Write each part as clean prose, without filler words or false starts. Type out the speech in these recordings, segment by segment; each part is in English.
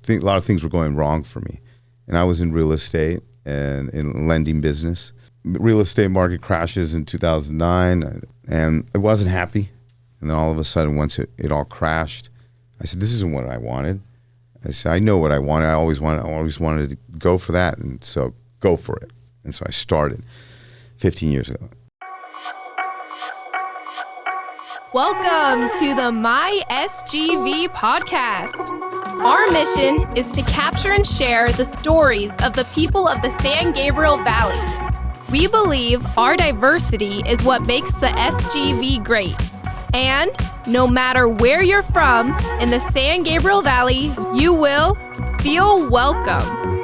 a lot of things were going wrong for me. And I was in real estate and in lending business. Real estate market crashes in 2009, and I wasn't happy. And then all of a sudden, once it all crashed, I said, this isn't what I wanted. I said, I know what I wanted. I always wanted to go for that, and so go for it. And so I started 15 years ago. Welcome to the My SGV podcast. Our mission is to capture and share the stories of the people of the San Gabriel Valley. We believe our diversity is what makes the SGV great. And no matter where you're from in the San Gabriel Valley, you will feel welcome.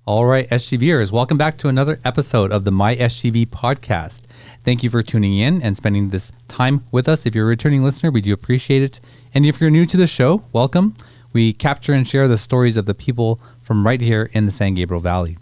All right, SGVers, welcome back to another episode of the My SGV podcast. Thank you for tuning in and spending this time with us. If you're a returning listener, we do appreciate it. And if you're new to the show, welcome. We capture and share the stories of the people from right here in the San Gabriel Valley.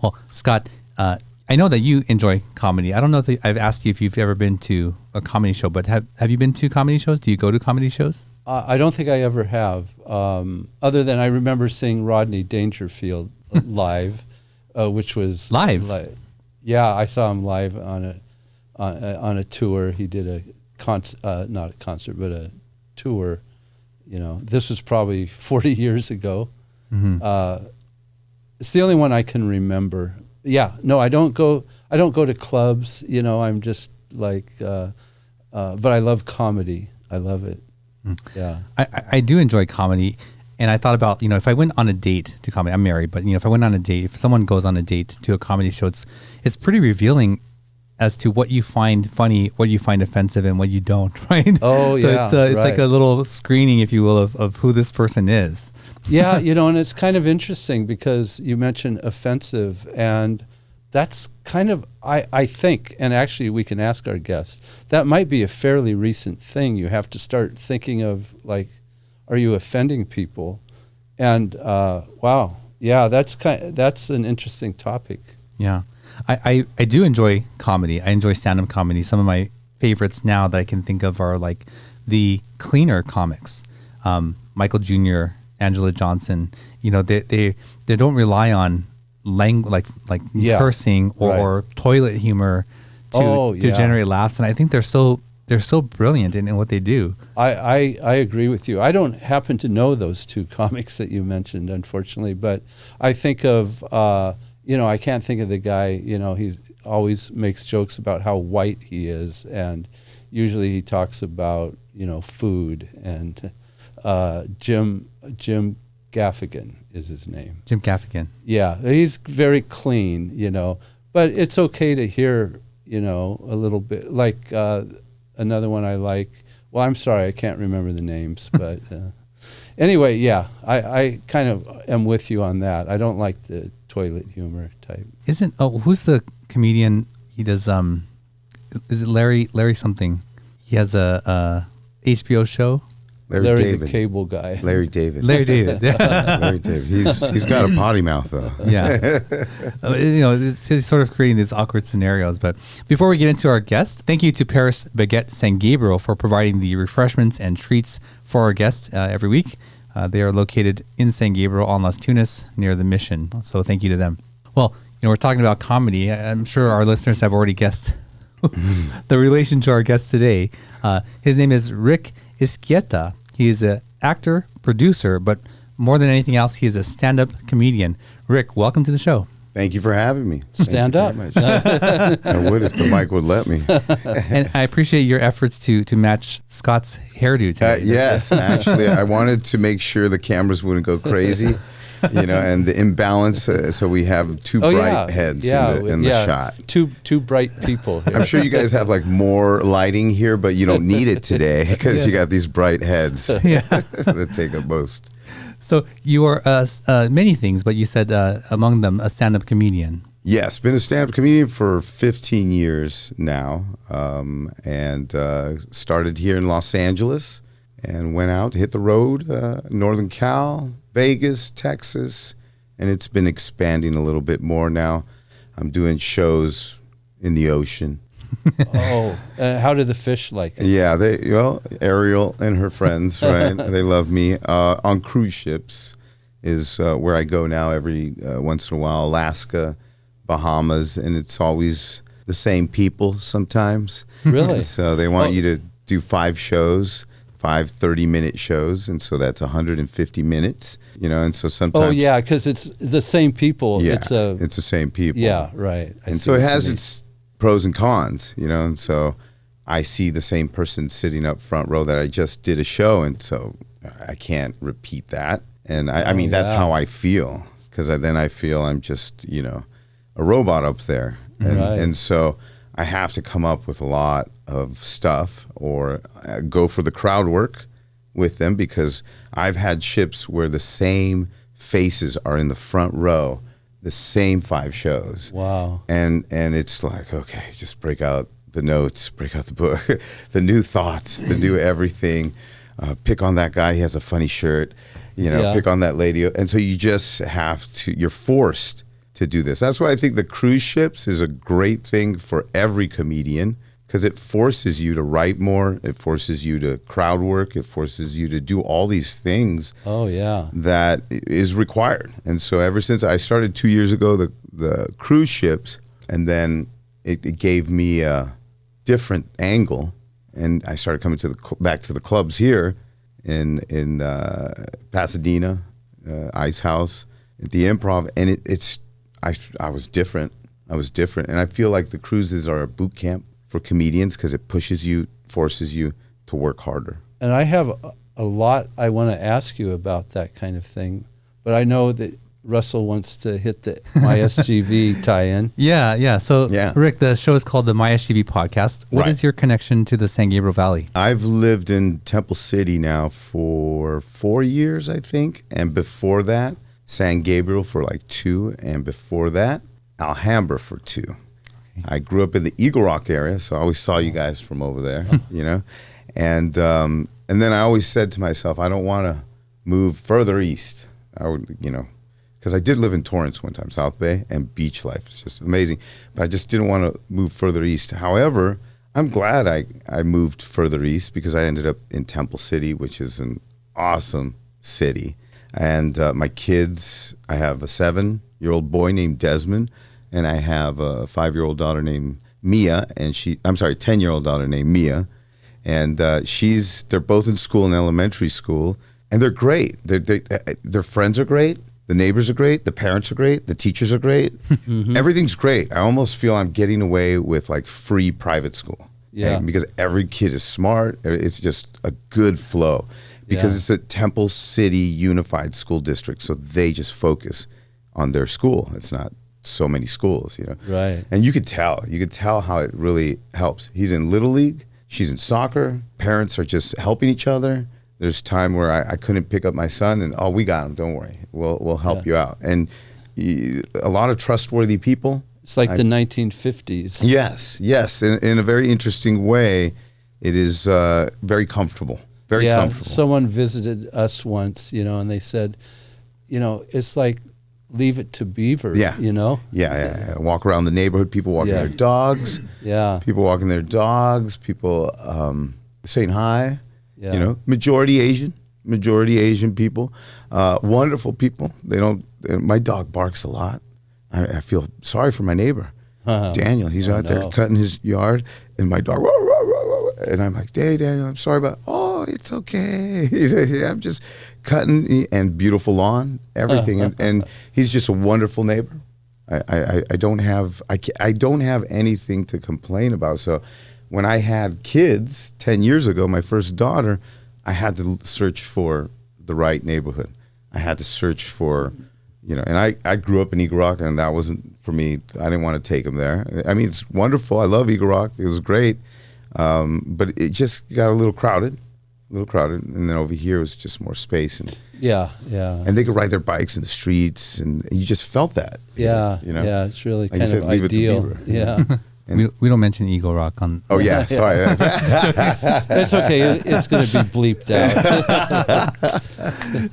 Well, Scott, I know that you enjoy comedy. I don't know if I've asked you if you've ever been to a comedy show, but have you been to comedy shows? Do you go to comedy shows? I don't think I ever have, other than I remember seeing Rodney Dangerfield live, which was live. Yeah, I saw him live on a tour. He did not a concert, but a tour. You know, this was probably 40 years ago. Mm-hmm. It's the only one I can remember. Yeah, no, I don't go to clubs. You know, I'm just like, but I love comedy. I love it. Yeah, I do enjoy comedy. And I thought about, you know, if I went on a date to comedy, I'm married, but, you know, if I went on a date, if someone goes on a date to a comedy show, it's pretty revealing as to what you find funny, what you find offensive, and what you don't, right? Oh, so yeah. It's right. like a little screening, if you will, of who this person is. Yeah, you know, and it's kind of interesting because you mentioned offensive, and that's kind of, I think, and actually we can ask our guests, that might be a fairly recent thing. You have to start thinking of, like, are you offending people? And wow, yeah, that's an interesting topic. Yeah, I do enjoy comedy. I enjoy stand-up comedy. Some of my favorites now that I can think of are like the cleaner comics, Michael Jr., Angela Johnson. You know, they don't rely on like cursing or toilet humor to generate laughs, and I think they're so brilliant in what they do. I agree with you. I don't happen to know those two comics that you mentioned, unfortunately, but I think of, I can't think of the guy, you know, he always makes jokes about how white he is, and usually he talks about, you know, food, and Jim Gaffigan is his name. Jim Gaffigan. Yeah, he's very clean, you know, but it's okay to hear, you know, a little bit, like, another one I like. Well, I'm sorry, I can't remember the names, but anyway, yeah, I kind of am with you on that. I don't like the toilet humor type. Who's the comedian? He does. Is it Larry something? He has a HBO show. Larry David. The cable guy. Larry David. Larry David. Larry David. He's got a potty mouth though. Yeah. You know, it's sort of creating these awkward scenarios. But before we get into our guest, thank you to Paris Baguette San Gabriel for providing the refreshments and treats for our guests every week. They are located in San Gabriel on Las Tunas near the Mission. So thank you to them. Well, you know, we're talking about comedy. I'm sure our listeners have already guessed the relation to our guest today. His name is Rick Izquieta. He is an actor, producer, but more than anything else, he is a stand-up comedian. Rick, welcome to the show. Thank you for having me. Stand up. I would if the mic would let me. And I appreciate your efforts to match Scott's hairdo today. Yes, actually, I wanted to make sure the cameras wouldn't go crazy, you know, and the imbalance, so we have two bright heads in the shot. Two bright people here. I'm sure you guys have like more lighting here, but you don't need it today because you got these bright heads that take up most. So you are many things, but you said among them a stand-up comedian. Yes, been a stand-up comedian for 15 years now, and started here in Los Angeles and went out, hit the road, Northern Cal, Vegas, Texas, and it's been expanding a little bit more now. I'm doing shows in the ocean, How do the fish like it? Yeah, Ariel and her friends, right? They love me. On cruise ships is where I go now every once in a while. Alaska, Bahamas, and it's always the same people sometimes. Really? So they want you to do 5 shows, 5 30-minute shows, and so that's 150 minutes, and so sometimes... Oh, yeah, because it's the same people. Yeah, it's the same people. Yeah, right. And so it has its pros and cons, and so I see the same person sitting up front row that I just did a show, and so I can't repeat that. And I mean, that's how I feel, because then I feel I'm just, a robot up there. And so I have to come up with a lot of stuff or go for the crowd work with them, because I've had ships where the same faces are in the front row, the same 5 shows. Wow. And it's like, okay, just break out the notes, break out the book, the new thoughts, the new everything. Pick on that guy, he has a funny shirt, pick on that lady. And so you just have to, you're forced to do this. That's why I think the cruise ships is a great thing for every comedian, because it forces you to write more, it forces you to crowd work, it forces you to do all these things. Oh yeah, that is required. And so ever since I started 2 years ago, the cruise ships, and then it gave me a different angle, and I started coming to back to the clubs here in Pasadena, Ice House, at the Improv, and I was different. And I feel like the cruises are a boot camp for comedians, because it pushes you, forces you to work harder. And I have a lot I want to ask you about that kind of thing, but I know that Russell wants to hit the MySGV tie-in. Yeah. So, Rick, the show is called the MySGV Podcast. What is your connection to the San Gabriel Valley? I've lived in Temple City now for 4 years, I think. And before that, San Gabriel for like 2. And before that, Alhambra for 2. Okay. I grew up in the Eagle Rock area, so I always saw you guys from over there, And then I always said to myself, I don't want to move further east. I would, because I did live in Torrance one time, South Bay, and beach life is just amazing. But I just didn't want to move further east. However, I'm glad I moved further east, because I ended up in Temple City, which is an awesome city. And my kids, I have a 7-year-old boy named Desmond, and I have a 5-year-old daughter named Mia, and 10-year-old daughter named Mia. And they're both in school, in elementary school, and they're great. Their friends are great. The neighbors are great. The parents are great. The teachers are great. Mm-hmm. Everything's great. I almost feel I'm getting away with like free private school. Yeah. Because every kid is smart. It's just a good flow. Because it's a Temple City Unified School District. So they just focus on their school. It's not so many schools, Right. And you could tell how it really helps. He's in Little League. She's in soccer. Parents are just helping each other. There's time where I couldn't pick up my son, and we got him. Don't worry, we'll help you out. And a lot of trustworthy people. It's like the 1950s. Yes. In a very interesting way, it is very comfortable. Very comfortable. Someone visited us once, and they said, it's like Leave It to Beaver. Yeah. Yeah. Walk around the neighborhood. People walking their dogs. Yeah. People walking their dogs. People saying hi. Yeah. Majority Asian people, wonderful people. My dog barks a lot. I feel sorry for my neighbor, Daniel. He's out there cutting his yard, and my dog, and I'm like, hey, Daniel, I'm sorry about, it's okay. I'm just cutting, and beautiful lawn, everything. And he's just a wonderful neighbor. I don't have anything to complain about. So when I had kids 10 years ago, my first daughter, I had to search for the right neighborhood. I had to search for, and I grew up in Eagle Rock, and that wasn't for me. I didn't want to take them there. I mean, it's wonderful. I love Eagle Rock. It was great. But it just got a little crowded. And then over here was just more space. And and they could ride their bikes in the streets, and you just felt that. Yeah, it's really kind of ideal. Yeah. We don't mention Eagle Rock on. Oh yeah, sorry. It's okay. It's going to be bleeped out.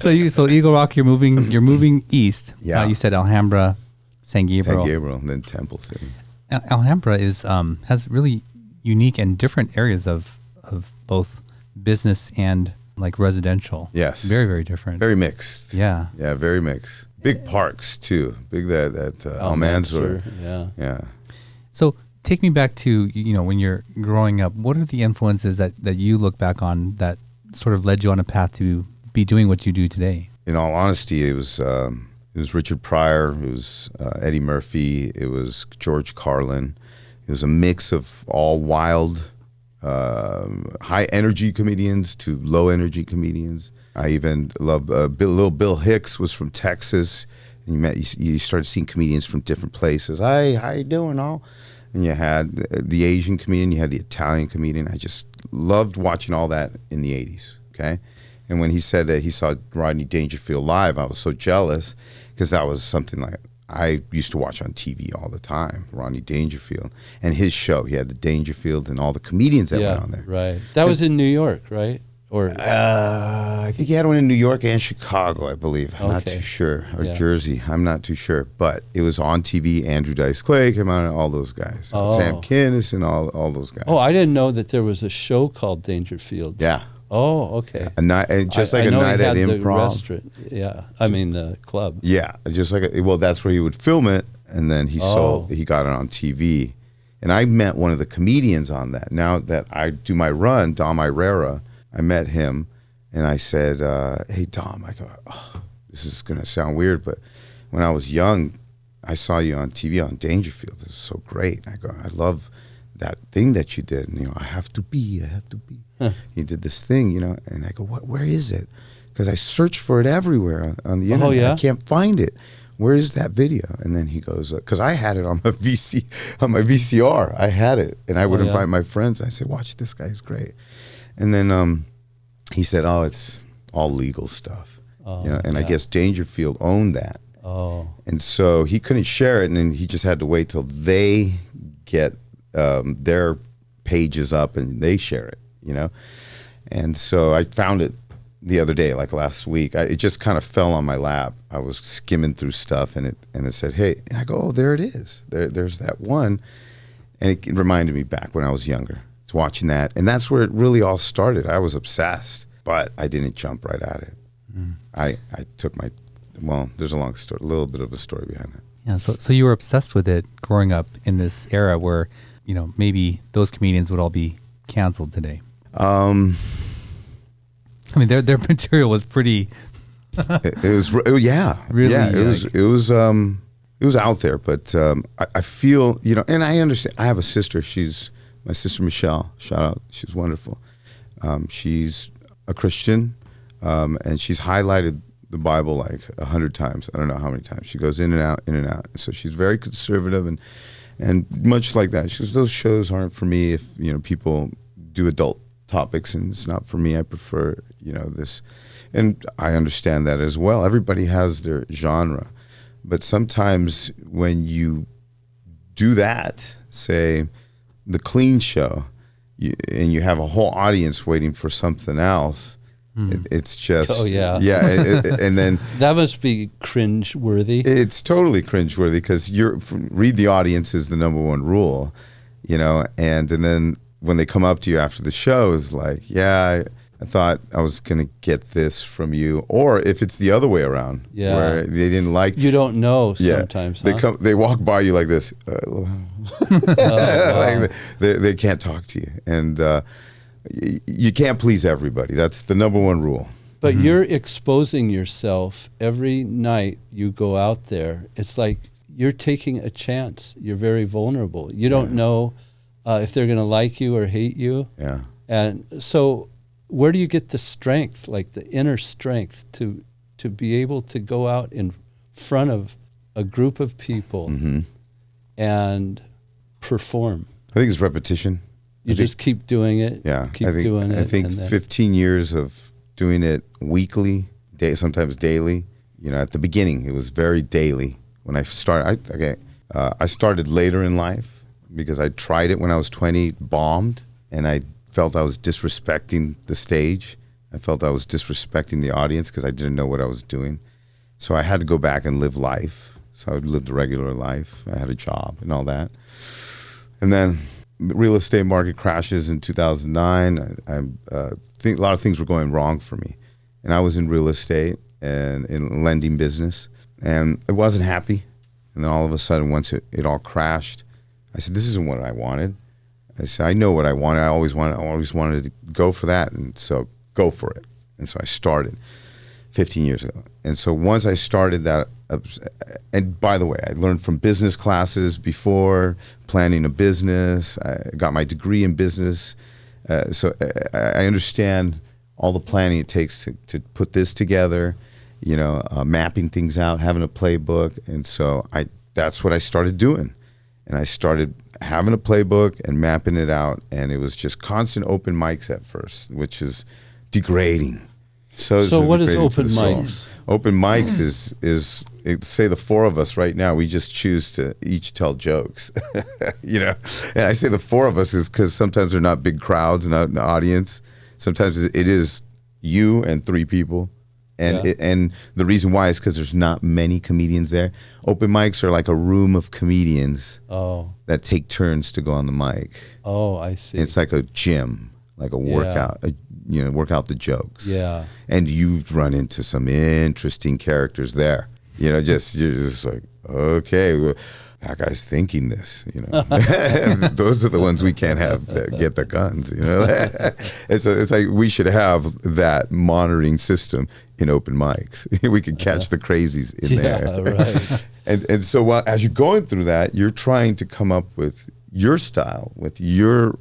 So Eagle Rock, you're moving east. Yeah. You said Alhambra, San Gabriel, and then Temple City. Alhambra is has really unique and different areas of both business and like residential. Yes. Very, very different. Very mixed. Yeah. Yeah, very mixed. Big parks too. Big that Almanzor. Yeah. So take me back to, when you're growing up, what are the influences that you look back on that sort of led you on a path to be doing what you do today? In all honesty, it was Richard Pryor, it was Eddie Murphy, it was George Carlin. It was a mix of all wild, high energy comedians to low energy comedians. I even love little Bill Hicks was from Texas. And you started seeing comedians from different places. Hey, how you doing, all? And you had the Asian comedian, you had the Italian comedian. I just loved watching all that in the 80s, okay? And when he said that he saw Rodney Dangerfield live, I was so jealous because that was something like I used to watch on TV all the time, Rodney Dangerfield. And his show, he had the Dangerfield and all the comedians that went on there. Right. That was in New York, right? Or I think he had one in New York and Chicago, I believe. I'm not too sure. Or Jersey. I'm not too sure. But it was on TV. Andrew Dice Clay came out and all those guys. Sam Kinnis and all those guys. Oh, I didn't know that there was a show called Dangerfield. Yeah. Oh, okay. A night, and just like a night at Improv. The club. Yeah, just like that's where he would film it, and then he got it on TV. And I met one of the comedians on that. Now that I do my run, Dom Irera, I met him, and I said, "Hey, Dom," I go, "This is gonna sound weird, but when I was young, I saw you on TV on Dangerfield. This is so great." And I go, "I love that thing that you did. And, I have to be. He did this thing, and I go, where is it? Because I searched for it everywhere on the internet. I can't find it. Where is that video? And then he goes, because I had it on my VCR. I had it, and I would invite my friends. I said, watch, this guy's great. And then he said, it's all legal stuff. I guess Dangerfield owned that. And so he couldn't share it, and then he just had to wait till they get their pages up and they share it. And so I found it the other day, like last week. It just kind of fell on my lap. I was skimming through stuff, and it said, "Hey," and I go, there it is. There's that one, and it reminded me back when I was younger. It's watching that, and that's where it really all started. I was obsessed, but I didn't jump right at it. I took there's a long story, a little bit of a story behind that. Yeah, so you were obsessed with it growing up in this era where, maybe those comedians would all be canceled today. I mean, their material was pretty. It was really, it was out there, but I feel, and I understand. I have a sister. She's my sister Michelle. Shout out, she's wonderful. She's a Christian, and she's highlighted the Bible like 100 times. I don't know how many times. She goes in and out, in and out. So she's very conservative, and much like that. She goes, those shows aren't for me. If people do adult topics, and it's not for me. I prefer this, and I understand that as well. Everybody has their genre, but sometimes when you do that, say the clean show, and you have a whole audience waiting for something else, it's just and then that must be cringe-worthy. It's totally cringe-worthy because read the audience is the number one rule, and then when they come up to you after the show, is like, I thought I was going to get this from you. Or if it's the other way around, where they didn't like... You don't know sometimes, huh? They walk by you like this. Like they can't talk to you. And you can't please everybody. That's the number one rule. But you're exposing yourself every night you go out there. It's like you're taking a chance. You're very vulnerable. You don't know if they're going to like you or hate you. Yeah. And so where do you get the strength, like the inner strength to be able to go out in front of a group of people and perform? I think it's repetition. You just keep doing it. Yeah. Doing it. I think 15 years of doing it weekly, sometimes daily. At the beginning, it was very daily. When I started, I started later in life, because I tried it when I was 20, bombed, and I felt I was disrespecting the stage. I felt I was disrespecting the audience because I didn't know what I was doing. So I had to go back and live life. So I lived a regular life. I had a job and all that. And then the real estate market crashes in 2009. I think a lot of things were going wrong for me. And I was in real estate and in lending business. And I wasn't happy. And then all of a sudden, once it all crashed, I said, this isn't what I wanted. I said, I know what I wanted. I always wanted to go for that. And so go for it. And so I started 15 years ago. And so once I started that, and by the way, I learned from business classes before, planning a business. I got my degree in business. So I understand all the planning it takes to put this together, mapping things out, having a playbook. And so that's what I started doing. And I started having a playbook and mapping it out. And it was just constant open mics at first, which is degrading. So what is open mics? Open mics is say the four of us right now, we just choose to each tell jokes, And I say the four of us is because sometimes they're not big crowds, not an audience. Sometimes it is you and three people. And and the reason why is because there's not many comedians there. Open mics are like a room of comedians that take turns to go on the mic. Oh, I see. It's like a gym, like a workout, work out the jokes. Yeah. And you run into some interesting characters there. You're just like, okay, well, that guy's thinking this, Those are the ones we can't have that get the guns, It's like we should have that monitoring system in open mics. We could catch the crazies in there. Right. And so as you're going through that, you're trying to come up with your style, with your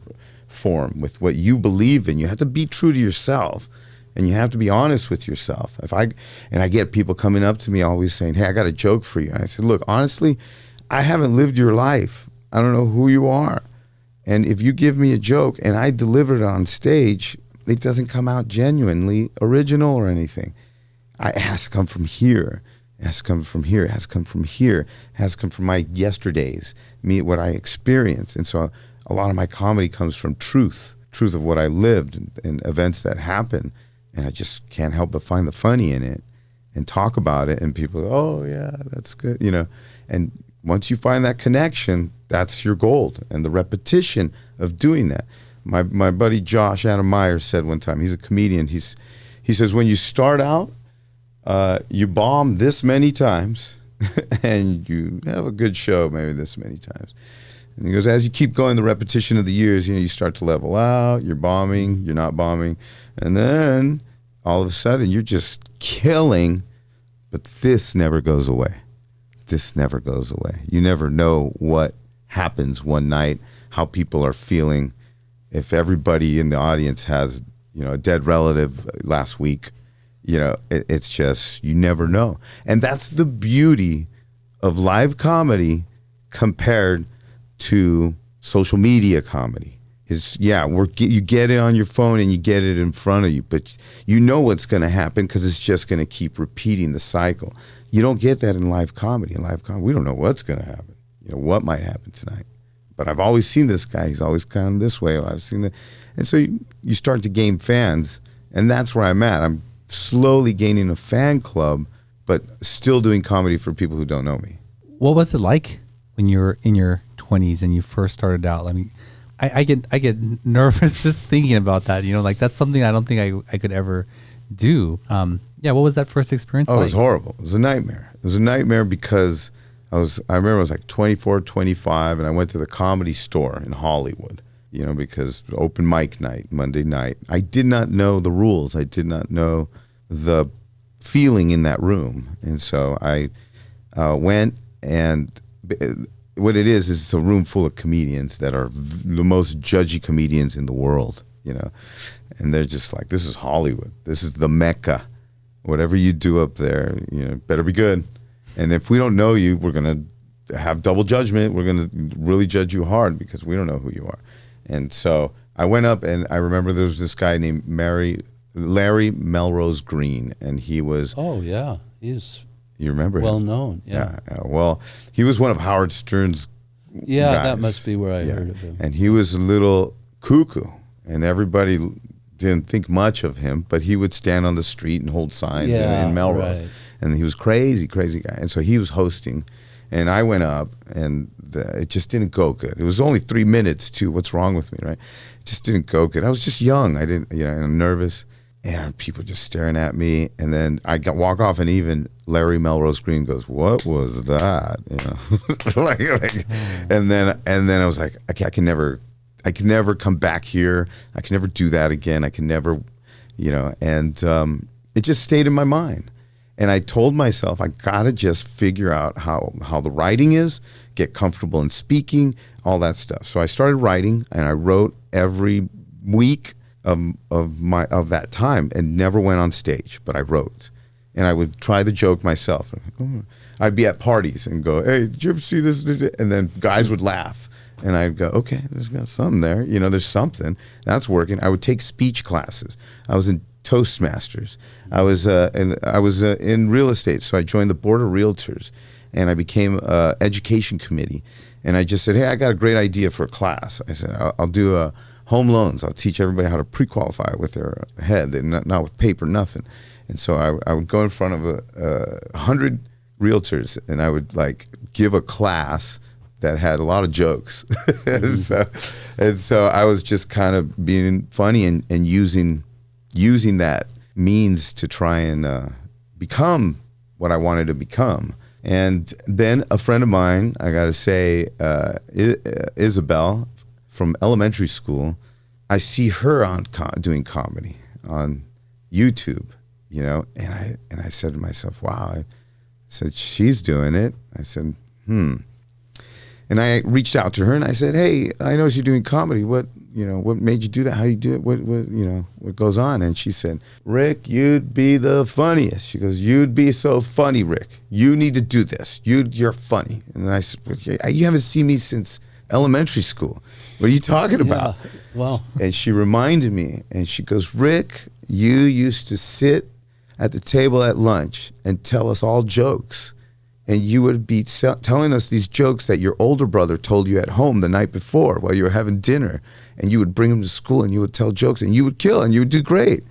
form, with what you believe in. You have to be true to yourself. And you have to be honest with yourself. I get people coming up to me always saying, hey, I got a joke for you. And I said, look, honestly, I haven't lived your life. I don't know who you are. And if you give me a joke and I deliver it on stage, it doesn't come out genuinely original or anything. It has to come from here. It has to come from here. It has to come from here. It has to come from my yesterdays, what I experienced. And so a lot of my comedy comes from truth of what I lived and events that happened. And I just can't help but find the funny in it and talk about it. And people, oh, yeah, that's good, And once you find that connection, that's your gold. And the repetition of doing that. My buddy Josh Adam Myers said one time, he's a comedian, he says, when you start out, you bomb this many times and you have a good show maybe this many times. And he goes, as you keep going, the repetition of the years, you start to level out, you're bombing, you're not bombing. And then all of a sudden you're just killing, but this never goes away. This never goes away. You never know what happens one night, how people are feeling. If everybody in the audience has, a dead relative last week, it's just, you never know. And that's the beauty of live comedy compared to social media comedy. You get it on your phone and you get it in front of you, but you know what's going to happen because it's just going to keep repeating the cycle. You don't get that in live comedy. In live comedy, we don't know what's going to happen. What might happen tonight. But I've always seen this guy. He's always gone this way. Or I've seen that. And so you start to gain fans, and that's where I'm at. I'm slowly gaining a fan club, but still doing comedy for people who don't know me. What was it like when you were in your 20s and you first started out? I mean, I get nervous just thinking about that. Like that's something I don't think I could ever do. What was that first experience like? It was horrible. It was a nightmare. It was a nightmare because I remember I was like 24, 25, and I went to the Comedy Store in Hollywood, because open mic night, Monday night. I did not know the rules. I did not know the feeling in that room. And so I went, and what it is it's a room full of comedians that are the most judgy comedians in the world, and they're just like, this is Hollywood. This is the Mecca. Whatever you do up there, better be good. And if we don't know you, we're going to have double judgment. We're going to really judge you hard because we don't know who you are. And so I went up, and I remember there was this guy named Larry Melrose Green, and he was... Oh, yeah. He's... You remember him? Well known, yeah. Well, he was one of Howard Stern's guys. That must be where I heard of him. And he was a little cuckoo, and everybody didn't think much of him, but he would stand on the street and hold signs in Melrose. Right. and he was crazy guy. And so he was hosting, and I went up, and it just didn't go good. It was only 3 minutes too. What's wrong with me, right? It just didn't go good. I was just young. I didn't, and I'm nervous, and people just staring at me. And then I walk off, and even Larry Melrose Green goes, "What was that?" And then I was like, okay, I can never come back here. I can never do that again. I can never, and it just stayed in my mind. And I told myself, I gotta just figure out how the writing is, get comfortable in speaking, all that stuff. So I started writing, and I wrote every week of that time, and never went on stage, but I wrote. And I would try the joke myself. I'd be at parties and go, "Hey, did you ever see this?" And then guys would laugh. And I'd go, "Okay, there's got something there. There's something. That's working." I would take speech classes. I was in Toastmasters. I was in real estate, so I joined the Board of Realtors, and I became education committee. And I just said, "Hey, I got a great idea for a class." I said, I'll do home loans. I'll teach everybody how to pre-qualify with their head, not with paper, nothing." And so I would go in front of 100 realtors, and I would give a class that had a lot of jokes. and so I was just kind of being funny and using that means to try and become what I wanted to become. And then a friend of mine, I got to say, Isabel from elementary school, I see her doing comedy on YouTube, and I said to myself, wow. I said, she's doing it. I said, And I reached out to her and I said, "Hey, I know you're doing comedy. What made you do that? How you do it? What goes on?" And she said, "Rick, you'd be the funniest." She goes, "You'd be so funny, Rick. You need to do this. You're funny." And I said, "You haven't seen me since elementary school. What are you talking about?" Wow. And she reminded me, and she goes, "Rick, you used to sit at the table at lunch and tell us all jokes. And you would be telling us these jokes that your older brother told you at home the night before while you were having dinner. And you would bring them to school and you would tell jokes and you would kill and you would do great."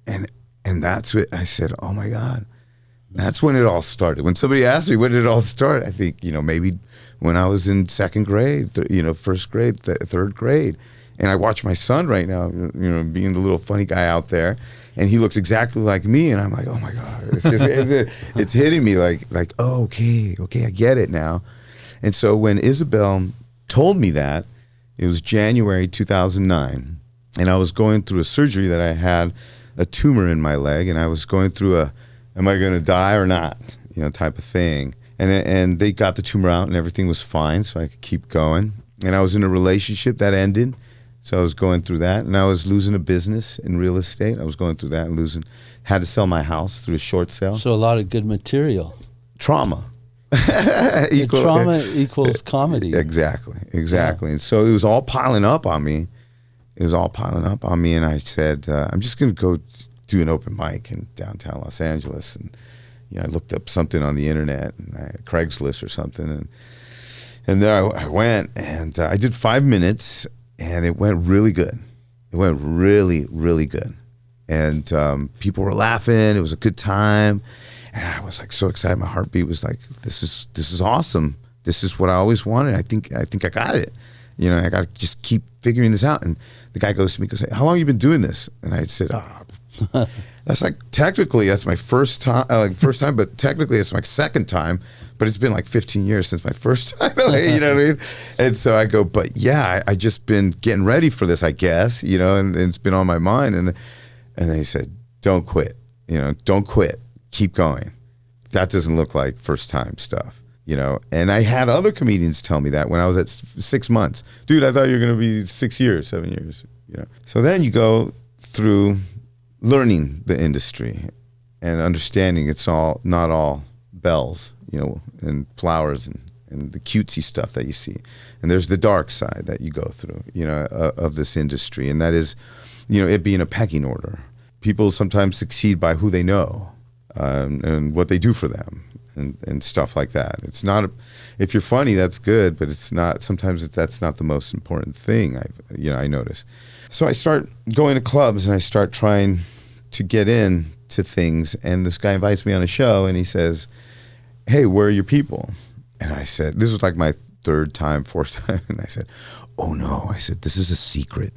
And that's what I said, oh my God. That's when it all started. When somebody asked me when did it all start, I think, maybe when I was in second grade, first grade, third grade. And I watch my son right now, being the little funny guy out there. And he looks exactly like me, and I'm like, oh my God, it's hitting me like, oh, okay, I get it now. And so when Isabel told me that, it was January 2009, and I was going through a surgery that I had a tumor in my leg, and I was going through am I going to die or not, type of thing. And they got the tumor out, and everything was fine, so I could keep going. And I was in a relationship that ended. So I was going through that, and I was losing a business in real estate. I was going through that and had to sell my house through a short sale. So a lot of good material. Trauma. Trauma equals comedy. Exactly. Yeah. And so it was all piling up on me. And I said, I'm just going to go do an open mic in downtown Los Angeles. And I looked up something on the internet, and Craigslist or something, and there I went, and I did 5 minutes. And it went really good. It went really, really good. And people were laughing. It was a good time. And I was so excited. My heartbeat was like, this is awesome. This is what I always wanted. I think I got it. I got to just keep figuring this out. And the guy goes to me, goes, "How long have you been doing this?" And I said, that's technically that's my first time, but technically it's my second time. But it's been 15 years since my first time, you know what I mean? And so I go, but yeah, I just been getting ready for this, I guess, and it's been on my mind. And then he said, "Don't quit, don't quit, keep going. That doesn't look like first time stuff, And I had other comedians tell me that when I was at 6 months. "Dude, I thought you were going to be 6 years, 7 years, So then you go through learning the industry and understanding it's not all bells, and flowers and the cutesy stuff that you see. And there's the dark side that you go through, of this industry. And that is, it being a pecking order. People sometimes succeed by who they know and what they do for them and stuff like that. It's not, if you're funny, that's good, but it's not, sometimes that's not the most important thing, I notice. So I start going to clubs and I start trying to get in to things. And this guy invites me on a show, and he says, "Hey, where are your people?" And I said, this was like my third time, fourth time, and I said, "Oh no," I said, "this is a secret.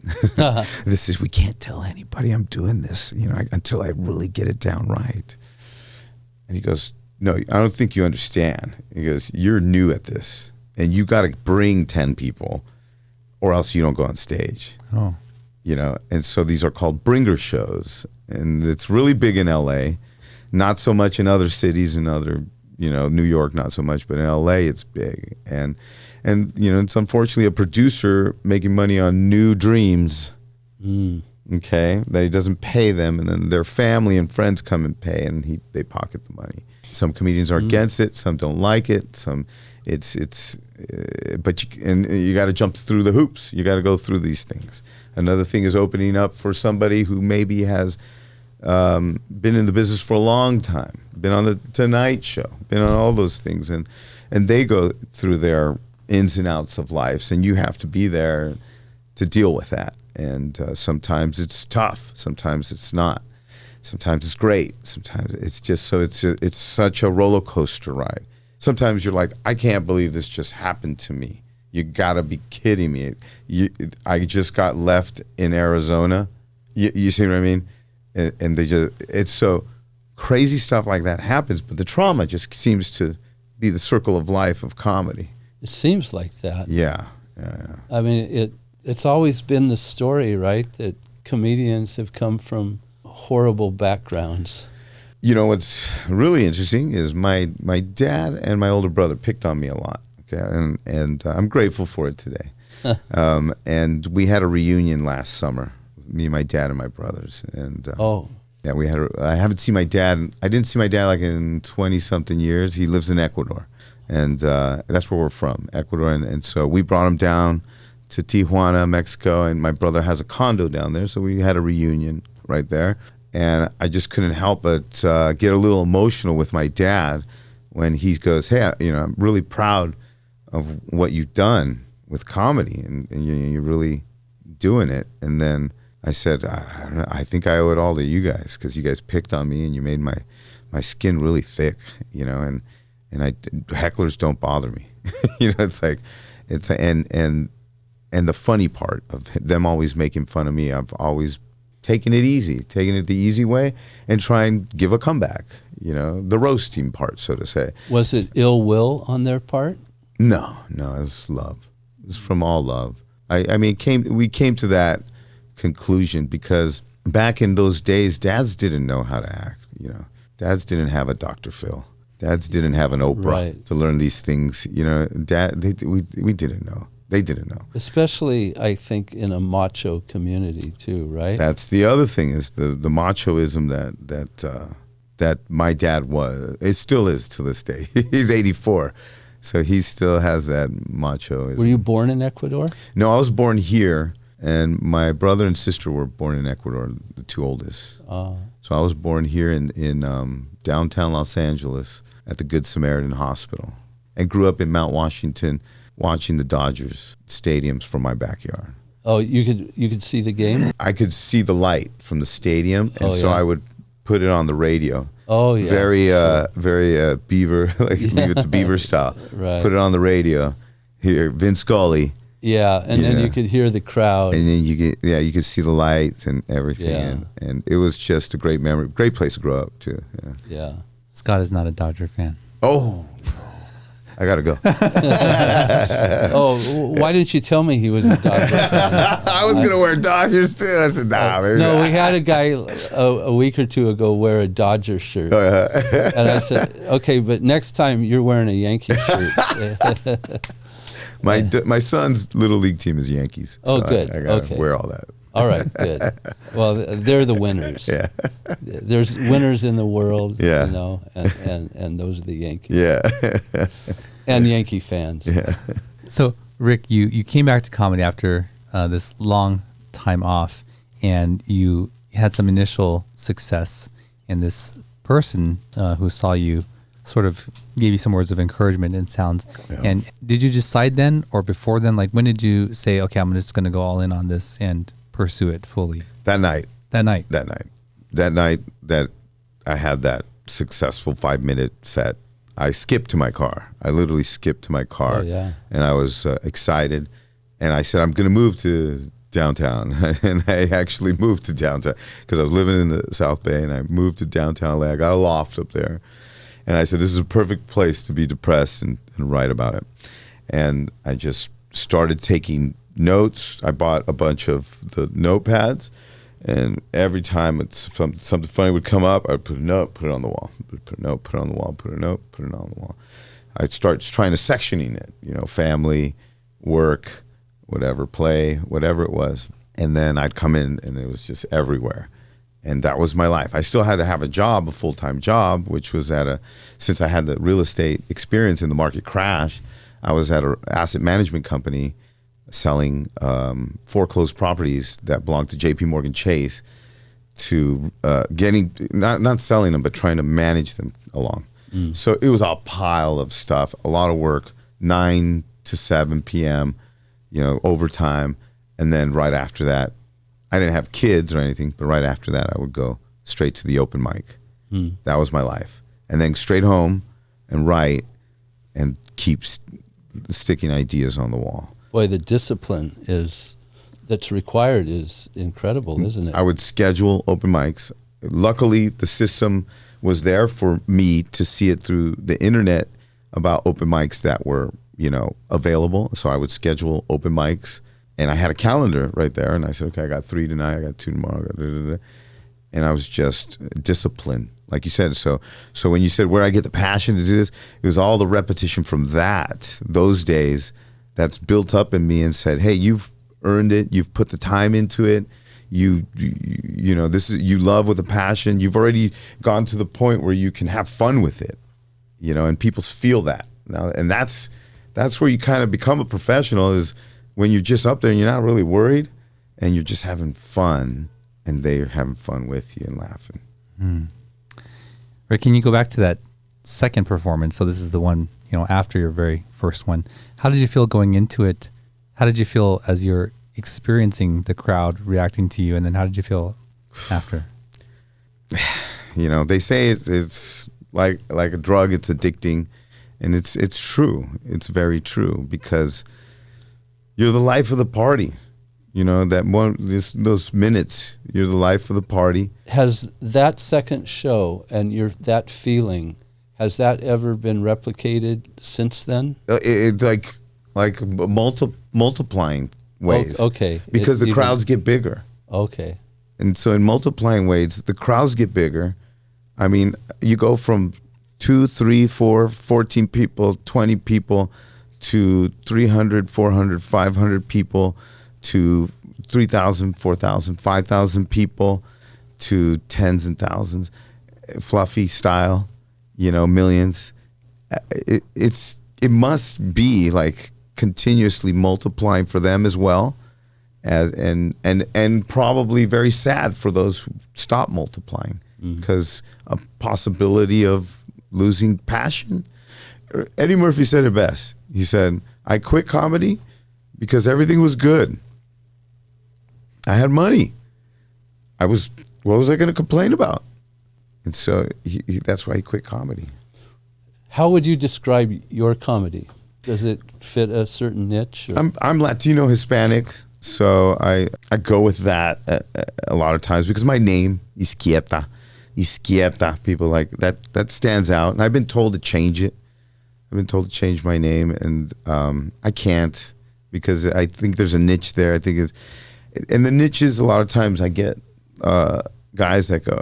We can't tell anybody I'm doing this, until I really get it down right." And he goes, "No, I don't think you understand." He goes, "You're new at this, and you got to bring 10 people, or else you don't go on stage." Oh. And so these are called bringer shows, and it's really big in LA, not so much in other cities and other, New York, not so much, but in LA it's big. And it's unfortunately a producer making money on new dreams, okay, that he doesn't pay them, and then their family and friends come and pay, and they pocket the money. Some comedians are against it, some don't like it, some but you got to jump through the hoops. You got to go through these things. Another thing is opening up for somebody who maybe has been in the business for a long time, been on the Tonight Show, been on all those things, and they go through their ins and outs of lives, and you have to be there to deal with that. And sometimes it's tough, sometimes it's not, sometimes it's great, sometimes it's just it's such a roller coaster ride. Sometimes you're like, I can't believe this just happened to me. You gotta be kidding me. I just got left in Arizona. You see what I mean? And it's so crazy stuff like that happens, but the trauma just seems to be the circle of life of comedy. It seems like that. Yeah. I mean, it's always been the story, right? That comedians have come from horrible backgrounds. What's really interesting is my dad and my older brother picked on me a lot. Okay, and I'm grateful for it today. And we had a reunion last summer, me, my dad, and my brothers. And yeah, I haven't seen my dad. I didn't see my dad like in 20-something years. He lives in Ecuador, and that's where we're from, Ecuador. And so we brought him down to Tijuana, Mexico, and my brother has a condo down there, so we had a reunion right there. And I just couldn't help but get a little emotional with my dad when he goes, "Hey, I'm really proud of what you've done with comedy, and you're really doing it." And then I said, I don't know, I think I owe it all to you guys, because you guys picked on me and you made my skin really thick, and hecklers don't bother me. And the funny part of them always making fun of me, I've always taken it the easy way, and try and give a comeback, the roasting part, so to say. Was it ill will on their part? No, it was love. It was from all love. I mean, we came to that conclusion because back in those days, dads didn't know how to act. Dads didn't have a Dr. Phil. Dads didn't have an Oprah to learn these things. We didn't know. They didn't know. Especially, I think, in a macho community too, right? That's the other thing, is the machoism that my dad was. It still is to this day. He's 84. So he still has that machoism. Were you born in Ecuador? No, I was born here, and my brother and sister were born in Ecuador, the two oldest. So I was born here in downtown Los Angeles at the Good Samaritan Hospital, and grew up in Mount Washington watching the Dodgers stadiums from my backyard. Oh, you could see the game? I could see the light from the stadium, and so I would put it on the radio. Oh yeah, very Beaver, like Leave It to Beaver style. Right. Put it on the radio. Hear Vince Scully. Yeah, and then you could hear the crowd. And then you could see the lights and everything. Yeah. And it was just a great memory, great place to grow up too. Yeah. Scott is not a Dodger fan. Oh. I gotta go. Why didn't you tell me he was a Dodger fan? I was gonna wear Dodgers too. I said, nah. No, we had a guy a week or two ago wear a Dodger shirt, and I said, okay, but next time you're wearing a Yankee shirt. My son's little league team is Yankees. So good. I gotta wear all that. All right, good. Well, they're the winners. Yeah. There's winners in the world, yeah. And those are the Yankees. Yeah. And Yankee fans. Yeah. So, Rick, you came back to comedy after this long time off, and you had some initial success, and this person who saw you sort of gave you some words of encouragement and sounds. Yeah. And did you decide then, or before then, like when did you say, okay, I'm just going to go all in on this and pursue it fully? That night that I had that successful 5-minute set, I skipped to my car. I literally skipped to my car. Oh, yeah. And I was excited. And I said, I'm going to move to downtown. And I actually moved to downtown because I was living in the South Bay, and I moved to downtown LA. I got a loft up there. And I said, this is a perfect place to be depressed and write about it. And I just started taking notes. I bought a bunch of the notepads. And every time something funny would come up, I'd put a note, put it on the wall. Put a note, put it on the wall, put a note, put it on the wall. I'd start trying to sectioning it, family, work, whatever, play, whatever it was. And then I'd come in and it was just everywhere. And that was my life. I still had to have a job, a full-time job, which was since I had the real estate experience in the market crash, I was at an asset management company selling foreclosed properties that belonged to JP Morgan Chase, to not selling them, but trying to manage them along. So it was a pile of stuff, a lot of work, 9 to 7 p.m., overtime. And then right after that, I didn't have kids or anything, but right after that, I would go straight to the open mic. That was my life. And then straight home and write and keep sticking ideas on the wall. Boy, the discipline that's required is incredible, isn't it? I would schedule open mics. Luckily, the system was there for me to see it through the internet about open mics that were, available. So I would schedule open mics, and I had a calendar right there. And I said, okay, I got 3 tonight, I got 2 tomorrow. And I was just disciplined, like you said. So when you said, where I get the passion to do this, it was all the repetition from those days, that's built up in me and said, hey, you've earned it. You've put the time into it. You love with a passion. You've already gone to the point where you can have fun with it, and people feel that now. And that's where you kind of become a professional, is when you're just up there and you're not really worried and you're just having fun, and they're having fun with you and laughing. Rick, can you go back to that second performance? So this is the one, after your very first one. How did you feel going into it? How did you feel as you're experiencing the crowd reacting to you? And then how did you feel after? They say it's like a drug, it's addicting. And it's true. It's very true, because you're the life of the party. Those minutes, you're the life of the party. Has that second show and that feeling, has that ever been replicated since then? It's like multiplying ways. Okay. Because the crowds get bigger. Okay. And so in multiplying ways, the crowds get bigger. I mean, you go from 2, 3, 4, 14 people, 20 people, to 300, 400, 500 people, to 3,000, 4,000, 5,000 people, to tens and thousands, fluffy style, millions. It must be like continuously multiplying for them as well, and probably very sad for those who stop multiplying, because a possibility of losing passion. Eddie Murphy said it best. He said, I quit comedy because everything was good. I had money. What was I going to complain about? And so that's why he quit comedy. How would you describe your comedy? Does it fit a certain niche? I'm Latino Hispanic, so I go with that a lot of times, because my name, Izquieta, people like that stands out. And I've been told to change it. I've been told to change my name, and I can't, because I think there's a niche there. And the niches, a lot of times I get guys that go,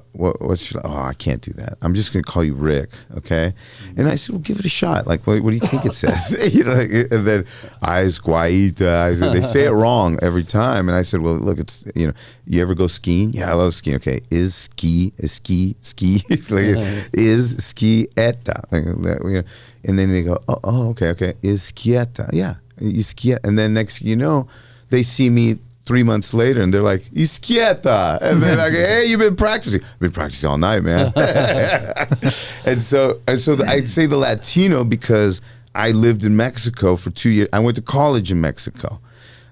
I can't do that. I'm just going to call you Rick, okay? And I said, well, give it a shot. Like, what do you think it says? And then Izquieta. They say it wrong every time. And I said, well, look, it's, you ever go skiing? Yeah, I love skiing. Okay, is ski. Is Izquieta. And then they go, okay, Izquieta. Yeah, Izquieta. And then next thing you know, they see me 3 months later, and they're like, Izquieta. And then I go, hey, you've been practicing. I've been practicing all night, man. and so I'd say the Latino, because I lived in Mexico for 2 years. I went to college in Mexico.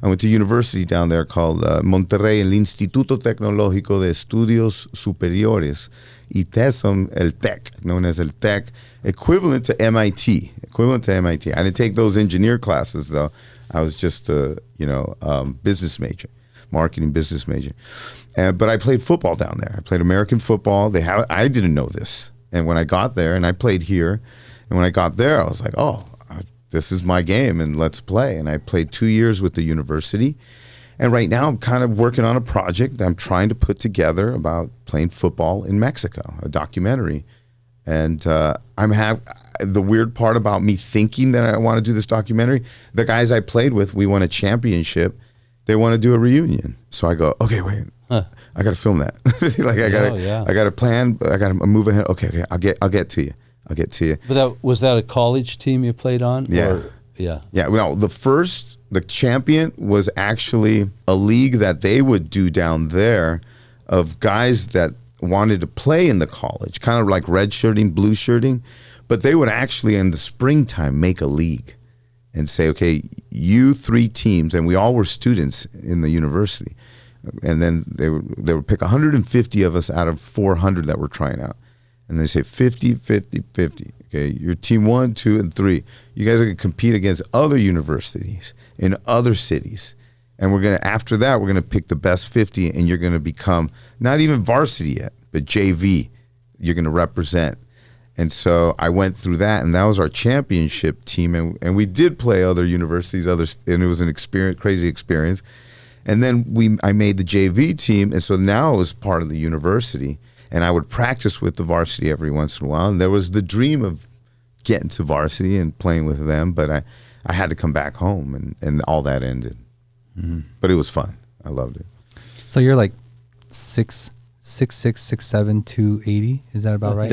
I went to university down there called Monterrey, el Instituto Tecnológico de Estudios Superiores, y TESM, el TEC, known as el TEC, equivalent to MIT. I didn't take those engineer classes though. I was just a business major, marketing business major. But I played football down there. I played American football. I didn't know this, and when I got there, and I played here, and when I got there, I was like, oh, this is my game, and let's play. And I played 2 years with the university. And right now I'm kind of working on a project I'm trying to put together about playing football in Mexico, a documentary. And the weird part about me thinking that I want to do this documentary, the guys I played with, we won a championship. They want to do a reunion. So I go, okay, wait, I got to film that. I got to plan, I got to move ahead. Okay, I'll get to you. But was that a college team you played on? Yeah. Yeah. Well, the champion was actually a league that they would do down there of guys that wanted to play in the college, kind of like red shirting, blue shirting, but they would actually in the springtime make a league and say, okay, you 3 teams, and we all were students in the university, and then they would pick 150 of us out of 400 that were trying out. And they say 50, 50, 50. Okay, you're team 1, 2, and 3. You guys are going to compete against other universities in other cities. And after that, we're going to pick the best 50, and you're going to become not even varsity yet, but JV. You're going to represent. And so I went through that, and that was our championship team. And we did play other universities, and it was an crazy experience. And then I made the JV team, and so now it was part of the university. And I would practice with the varsity every once in a while. And there was the dream of getting to varsity and playing with them, but I had to come back home, and all that ended. Mm-hmm. But it was fun. I loved it. So you're like 6'6", 6'7", 280. Is that about right?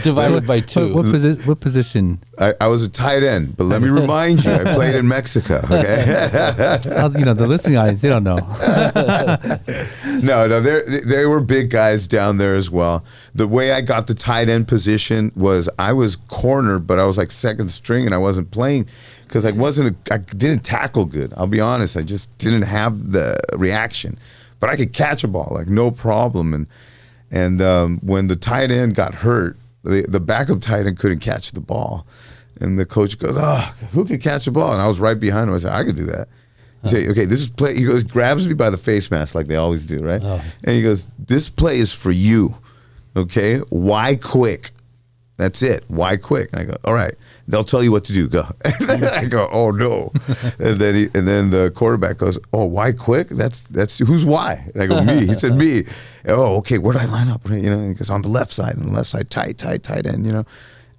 Divided by 2. What position? I was a tight end, but let me remind you, I played in Mexico. Okay. The listening audience, they don't know. No, they were big guys down there as well. The way I got the tight end position was I was corner, but I was like second string, and I wasn't playing because I didn't tackle good. I'll be honest, I just didn't have the reaction. But I could catch a ball, like no problem. And when the tight end got hurt, the backup tight end couldn't catch the ball. And the coach goes, oh, who can catch the ball? And I was right behind him. I said, I could do that. He said, okay, this is play. He goes, grabs me by the face mask like they always do, right? Oh. And he goes, this play is for you, okay? Why quick? That's it. Why quick? And I go, all right. They'll tell you what to do. Go. And then I go, oh no. And then the quarterback goes, oh, why quick? That's who's why? And I go, me. He said me. Oh, okay. Where do I line up? And he goes on the left side. And the left side, tight end.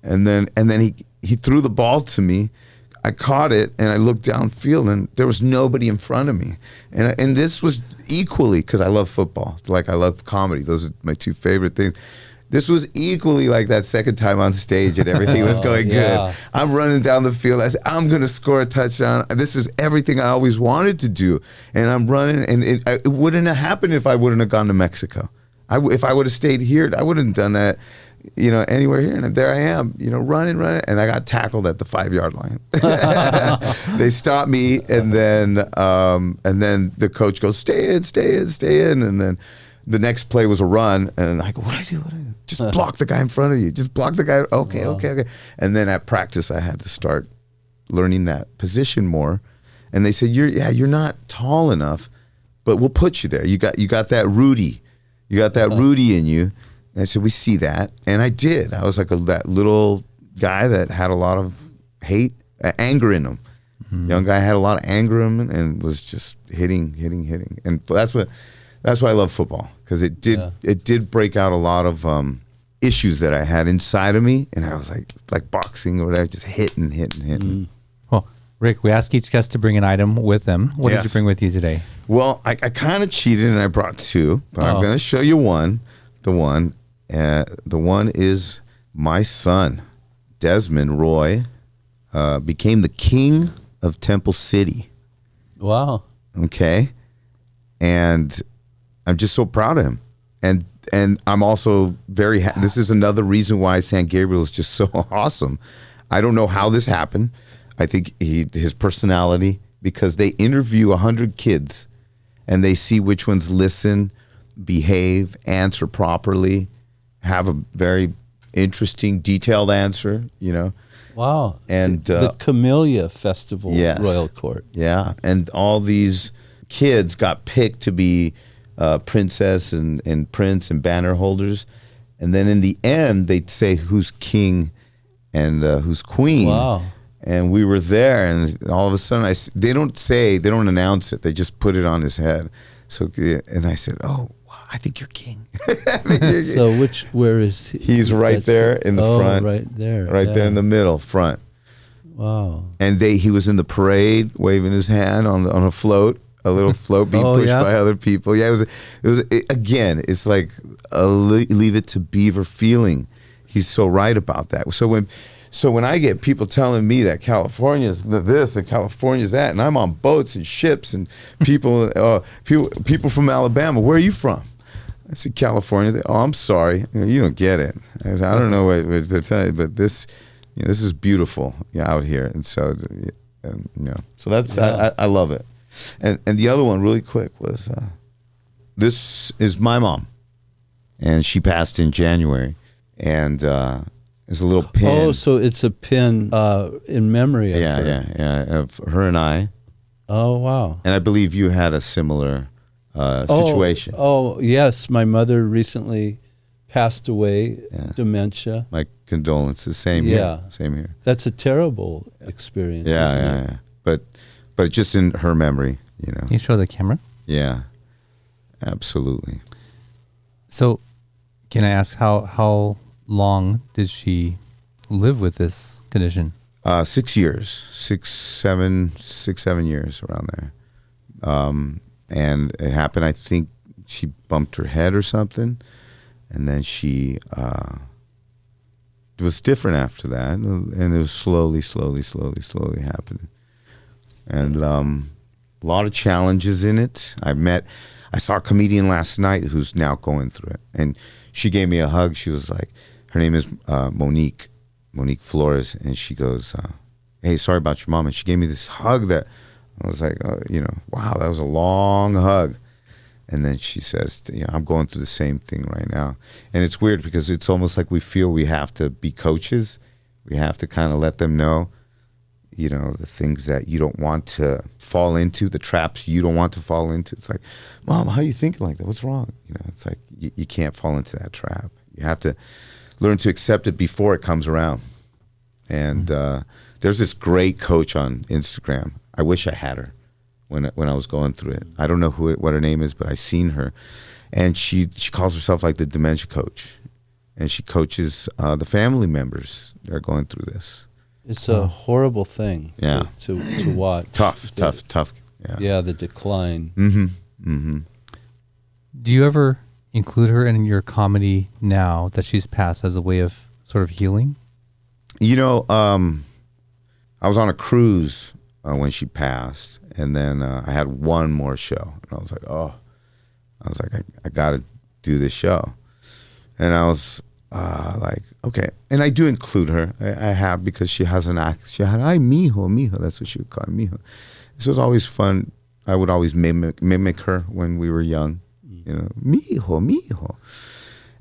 And then he threw the ball to me. I caught it and I looked downfield and there was nobody in front of me. And this was equally because I love football. Like I love comedy. Those are my 2 favorite things. This was equally like that second time on stage and everything was going good. I'm running down the field. I said, I'm going to score a touchdown. This is everything I always wanted to do. And I'm running, and it wouldn't have happened if I wouldn't have gone to Mexico. If I would have stayed here, I wouldn't have done that, anywhere here. And there I am, running. And I got tackled at the 5-yard line. They stopped me, and then the coach goes, stay in. And then the next play was a run, and I go, what do I do? Just block the guy in front of you. Just block the guy. Okay. And then at practice, I had to start learning that position more. And they said, you're not tall enough, but we'll put you there. You got that Rudy. You got that Rudy in you. And I said, we see that. And I did. I was like that little guy that had a lot of hate, anger in him. Mm-hmm. Young guy had a lot of anger in him and was just hitting. And that's why I love football, because it did break out a lot of issues that I had inside of me, and I was like boxing or whatever, just hitting. Mm-hmm. Well, Rick, we ask each guest to bring an item with them. What did you bring with you today? Well, I kind of cheated and I brought 2, but I'm going to show you one. The one is my son, Desmond Roy, became the king of Temple City. Wow. Okay, and I'm just so proud of him. And I'm also very this is another reason why San Gabriel is just so awesome. I don't know how this happened. I think his personality, because they interview 100 kids and they see which ones listen, behave, answer properly, have a very interesting, detailed answer, you know. Wow. And the Camellia Festival, yes. Royal Court. Yeah. And all these kids got picked to be princess and prince and banner holders. And then in the end, they'd say who's king and who's queen. Wow. And we were there, and all of a sudden, they don't announce it. They just put it on his head. So, and I said, "Oh, wow, I think you're king." So where is he? He's right there in the front. Right there. Right there in the middle, front. Wow. And he was in the parade, waving his hand on a float, a little float being pushed by other people. Yeah, again, it's like a leave it to Beaver feeling. He's so right about that. So when I get people telling me that California's this and California's that, and I'm on boats and ships and people from Alabama, where are you from? I said, California. Oh, I'm sorry, you don't get it. I don't know what to tell you, but this is beautiful out here, and so so that's I love it. And the other one, really quick, was this is my mom, and she passed in January, and. There's a little pin. Oh, so it's a pin in memory of her. Yeah, of her and I. Oh, wow. And I believe you had a similar situation. Oh, yes. My mother recently passed away, dementia. My condolences. Same here. Same here. That's a terrible experience, isn't it? Yeah. But just in her memory, you know. Can you show the camera? Yeah, absolutely. So can I ask how long did she live with this condition? 6 years, 7 years around there. And it happened, I think she bumped her head or something. And then it was different after that. And it was slowly happening. And a lot of challenges in it. I saw a comedian last night who's now going through it. And she gave me a hug. She was like, her name is Monique Flores, and she goes, "Hey, sorry about your mom." And she gave me this hug that I was like, wow, that was a long hug. And then she says, I'm going through the same thing right now. And it's weird because it's almost like we feel we have to be coaches. We have to kind of let them know, the things that you don't want to fall into, the traps you don't want to fall into. It's like, Mom, how are you thinking like that? What's wrong? It's like you can't fall into that trap. You have to learn to accept it before it comes around. And there's this great coach on Instagram. I wish I had her when I was going through it. I don't know what her name is, but I seen her. And she calls herself like the dementia coach. And she coaches the family members that are going through this. It's a horrible thing to watch. Tough. Yeah, the decline. Mm-hmm. Do you ever include her in your comedy now that she's passed as a way of sort of healing? I was on a cruise when she passed, and then I had one more show, and I was like, I got to do this show, and I was like, okay, and I do include her. I have, because she has an act. She had, "Ay, mijo," that's what she would call me, mijo. This was always fun. I would always mimic her when we were young. Mijo.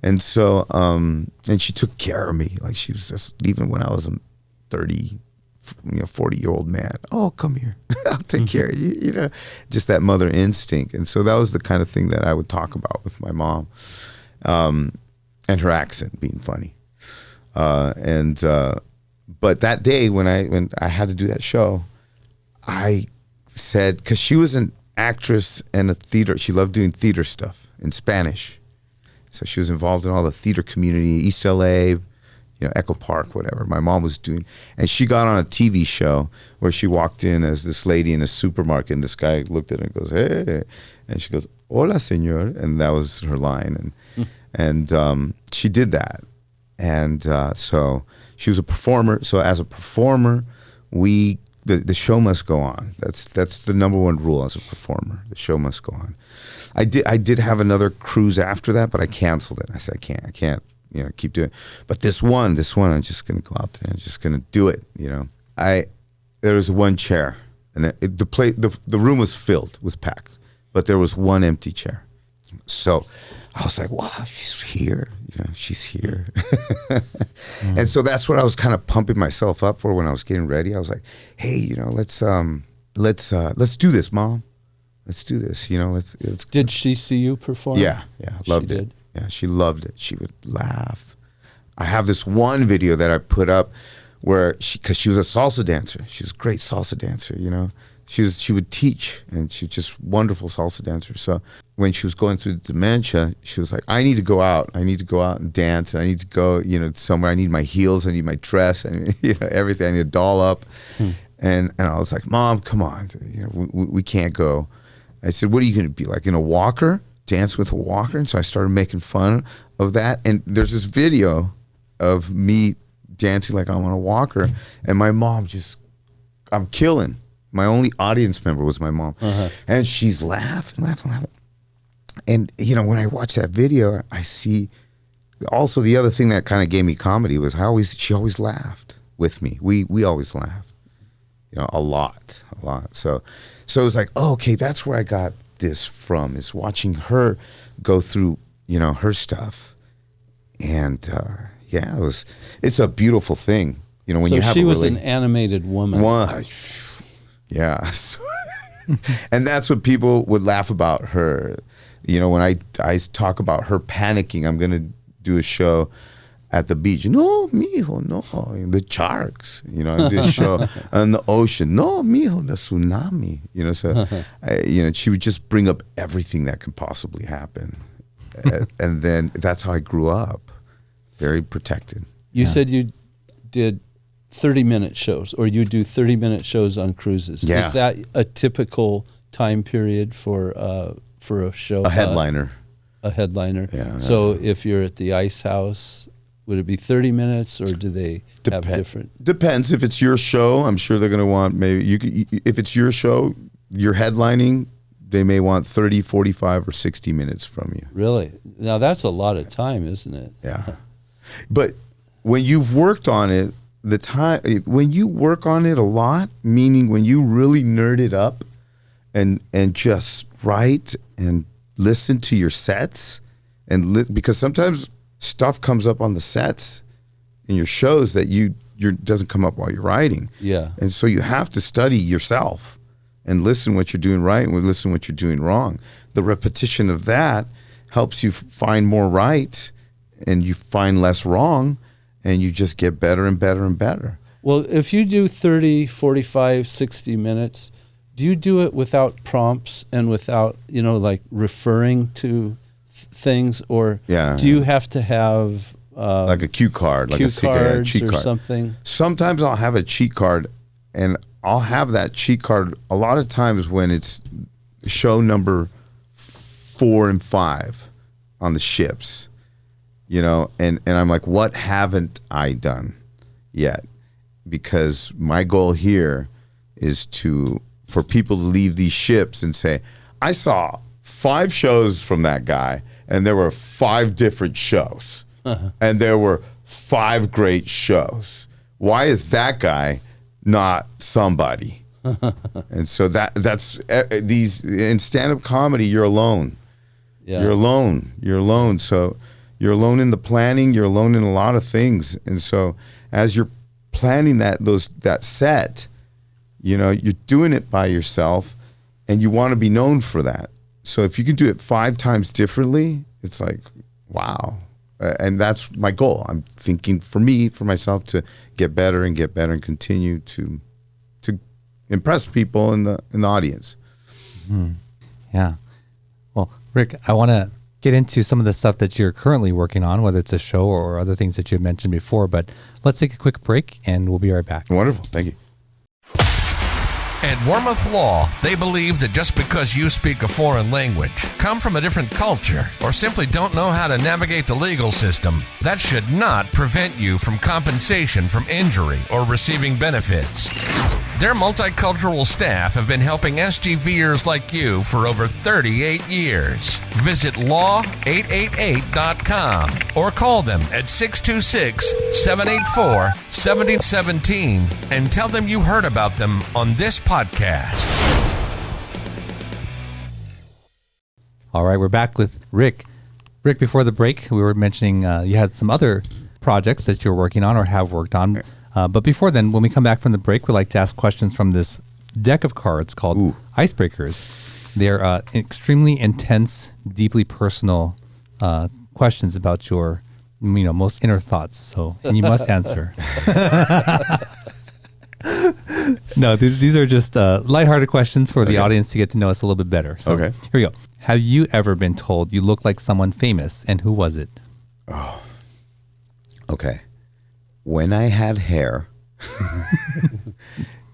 And so, and she took care of me. Like, she was just, even when I was a 40-year-old man. "Oh, come here. I'll take care of you." Just that mother instinct. And so that was the kind of thing that I would talk about with my mom. And her accent being funny. But that day when I had to do that show, I said, because she was an actress and a theater. She loved doing theater stuff in Spanish. So she was involved in all the theater community, East LA, Echo Park, whatever. My mom was doing, and she got on a TV show where she walked in as this lady in a supermarket, and this guy looked at her and goes, "Hey," and she goes, "Hola, señor," and that was her line, and she did that, and so she was a performer. So as a performer, the show must go on. That's the number one rule as a performer. The show must go on. I did have another cruise after that, but I canceled it. I said, I can't, keep doing it. But this one, I'm just gonna go out there and I'm just gonna do it. there was one chair, and the room was filled, was packed, but there was one empty chair. So I was like, wow, she's here. She's here. And so that's what I was kind of pumping myself up for when I was getting ready. I was like, hey, let's do this, Mom. Let's do this. Let's. Did she see you perform? Yeah, loved it. Yeah, she loved it. She would laugh. I have this one video that I put up where because she was a salsa dancer. She was a great salsa dancer. She would teach, and she's just wonderful salsa dancer. So when she was going through the dementia, she was like, I need to go out. I need to go out and dance. And I need to go, somewhere. I need my heels. I need my dress. And everything. I need a doll up. And I was like, Mom, come on. We can't go. I said, what are you going to be like in a walker? Dance with a walker? And so I started making fun of that. And there's this video of me dancing like I'm on a walker. And my mom I'm killing. My only audience member was my mom. And she's laughing. And, when I watch that video, I see also the other thing that kind of gave me comedy was she always laughed with me. We always laughed, a lot. So it was like, oh, okay, that's where I got this from, is watching her go through, her stuff. And, it's a beautiful thing, when you have she was an animated woman. Yeah. And that's what people would laugh about her. When I talk about her panicking, I'm going to do a show at the beach. No, mijo, no. The sharks, I do a show on the ocean. No, mijo, the tsunami. So, she would just bring up everything that could possibly happen. And then that's how I grew up, very protected. You said you did 30-minute shows, or you do 30-minute shows on cruises. Yeah. Is that a typical time period for a show? A headliner. A headliner. Yeah. So if you're at the Ice House, would it be 30 minutes, or do they have different? Depends. If it's your show, I'm sure they're going to want if it's your show, you're headlining, they may want 30, 45, or 60 minutes from you. Really? Now that's a lot of time, isn't it? Yeah. But when you've worked on it, when you work on it a lot, meaning when you really nerd it up and just write and listen to your sets, because sometimes stuff comes up on the sets in your shows that doesn't come up while you're writing. Yeah. And so you have to study yourself and listen what you're doing right and listen what you're doing wrong. The repetition of that helps you find more right, and you find less wrong, and you just get better and better and better. Well, if you do 30, 45, 60 minutes, do you do it without prompts and without, like referring to things, or do you have to have like a cue card, like a cheat card or something? Sometimes I'll have a cheat card, and I'll have that cheat card a lot of times when it's show number 4 and 5 on the ships, and I'm like, what haven't I done yet? Because my goal here is for people to leave these ships and say, I saw 5 shows from that guy, and there were 5 different shows, and there were 5 great shows. Why is that guy not somebody? And so that's these in stand-up comedy, you're alone. Yeah. You're alone. So you're alone in the planning. You're alone in a lot of things. And so as you're planning that set, you're doing it by yourself, and you want to be known for that. So if you can do it 5 times differently, it's like, wow. And that's my goal. I'm thinking for myself, to get better and continue to impress people in the audience. Mm-hmm. Yeah. Well, Rick, I want to get into some of the stuff that you're currently working on, whether it's a show or other things that you mentioned before, but let's take a quick break and we'll be right back. Wonderful. Thank you. At Wormuth Law, they believe that just because you speak a foreign language, come from a different culture, or simply don't know how to navigate the legal system, that should not prevent you from compensation from injury or receiving benefits. Their multicultural staff have been helping SGVers like you for over 38 years. Visit law888.com or call them at 626-784-7017 and tell them you heard about them on this podcast. All right, we're back with Rick. Rick, before the break, we were mentioning you had some other projects that you're working on or have worked on. But before then, when we come back from the break, we like to ask questions from this deck of cards called Icebreakers. They're extremely intense, deeply personal questions about your, most inner thoughts. And you must answer. No, these are just lighthearted questions for the audience to get to know us a little bit better. So here we go. Have you ever been told you look like someone famous, and who was it? Oh, okay. When I had hair,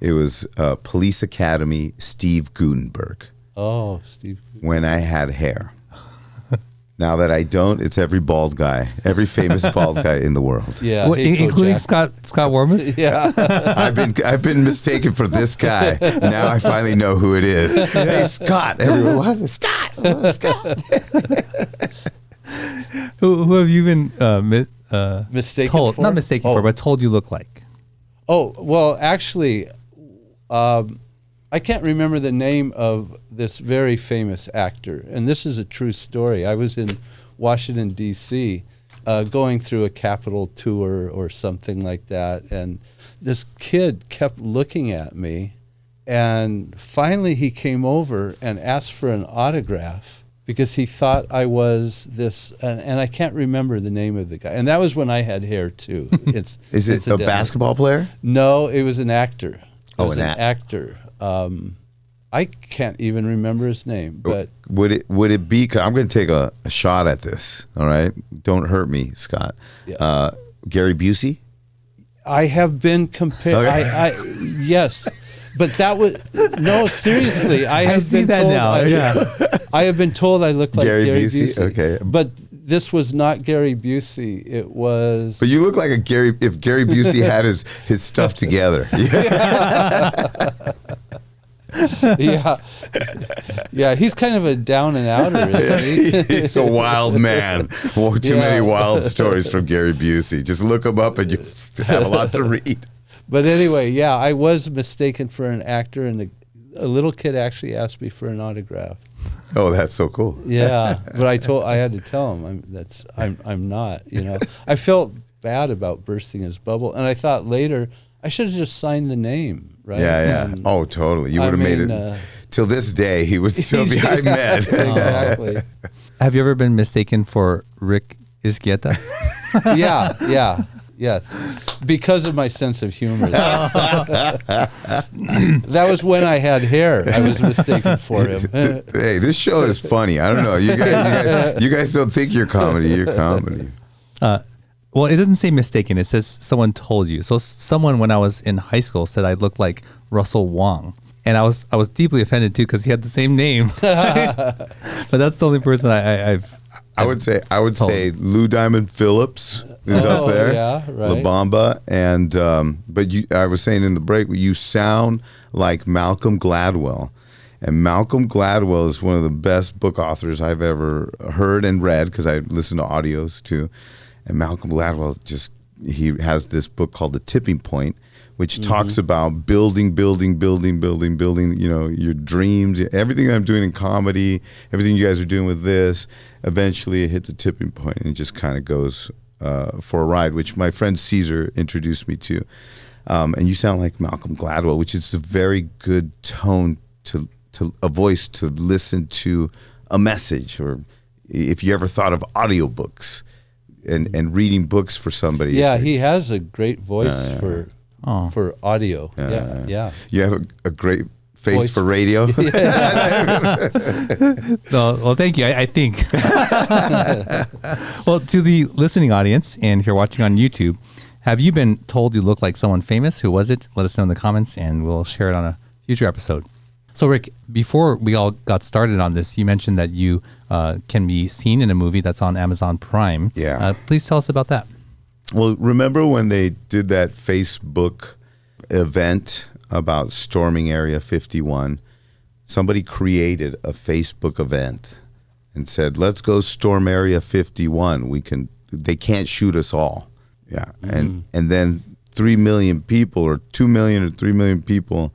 it was Police Academy Steve Gutenberg. Oh, Steve. When I had hair. Now that I don't, it's every bald guy, every famous bald guy in the world. Yeah, well, including Scott Wormuth. Yeah, I've been mistaken for this guy. Now I finally know who it is. Hey, Scott! Everyone, what? Scott! Who have you been mistaken told? for? Not mistaken for, but told you look like. Oh well, actually, I can't remember the name of this very famous actor, and this is a true story. I was in Washington, D.C., going through a Capitol tour or something like that, and this kid kept looking at me, and finally he came over and asked for an autograph because he thought I was this, and I can't remember the name of the guy. And that was when I had hair, too. Is it a basketball player? No, it was an actor. An actor. I can't even remember his name, but would it be? Cause I'm going to take a shot at this. All right, don't hurt me, Scott. Yeah. Gary Busey. I have been compared. Okay. Yes, but that was no. Seriously, I see that now. I have been told I look like Gary Busey. Okay, but this was not Gary Busey. It was. But you look like if Gary Busey had his stuff together. Yeah, he's kind of a down and outer, isn't he? He's a wild man. Too many wild stories from Gary Busey. Just look him up and you have a lot to read. But anyway, yeah, I was mistaken for an actor, and a little kid actually asked me for an autograph. Oh, that's so cool. Yeah, but I had to tell him I'm not. I felt bad about bursting his bubble, and I thought later I should have just signed the name. Right? Yeah. Oh, totally. You would have made it. Till this day, he would still be Med. Exactly. Have you ever been mistaken for Rick Izquieta? Yes. Because of my sense of humor. That was when I had hair. I was mistaken for him. Hey, this show is funny. I don't know. You guys don't think you're comedy. You're comedy. Well, it doesn't say mistaken. It says someone told you. So someone, when I was in high school, said I looked like Russell Wong. And I was deeply offended, too, because he had the same name. But that's the only person I've I would say Lou Diamond Phillips is up there. Yeah, right. La Bamba. And, but I was saying in the break, you sound like Malcolm Gladwell. And Malcolm Gladwell is one of the best book authors I've ever heard and read, because I listen to audios, too. And Malcolm Gladwell he has this book called The Tipping Point, which talks about building, your dreams, everything I'm doing in comedy, everything you guys are doing with this. Eventually it hits a tipping point and it just kind of goes for a ride, which my friend Caesar introduced me to. And you sound like Malcolm Gladwell, which is a very good tone to a voice to listen to a message. Or if you ever thought of audiobooks, and reading books for somebody. Yeah, he has a great voice for audio. Yeah. You have a great face for radio. Well, thank you. I think. Well, to the listening audience, and if you're watching on YouTube, have you been told you look like someone famous? Who was it? Let us know in the comments, and we'll share it on a future episode. So, Rick, before we all got started on this, you mentioned that you can be seen in a movie that's on Amazon Prime. Yeah. Please tell us about that. Well, remember when they did that Facebook event about storming Area 51, somebody created a Facebook event and said, let's go storm Area 51. They can't shoot us all. Yeah. And then 3 million people or 2 million or 3 million people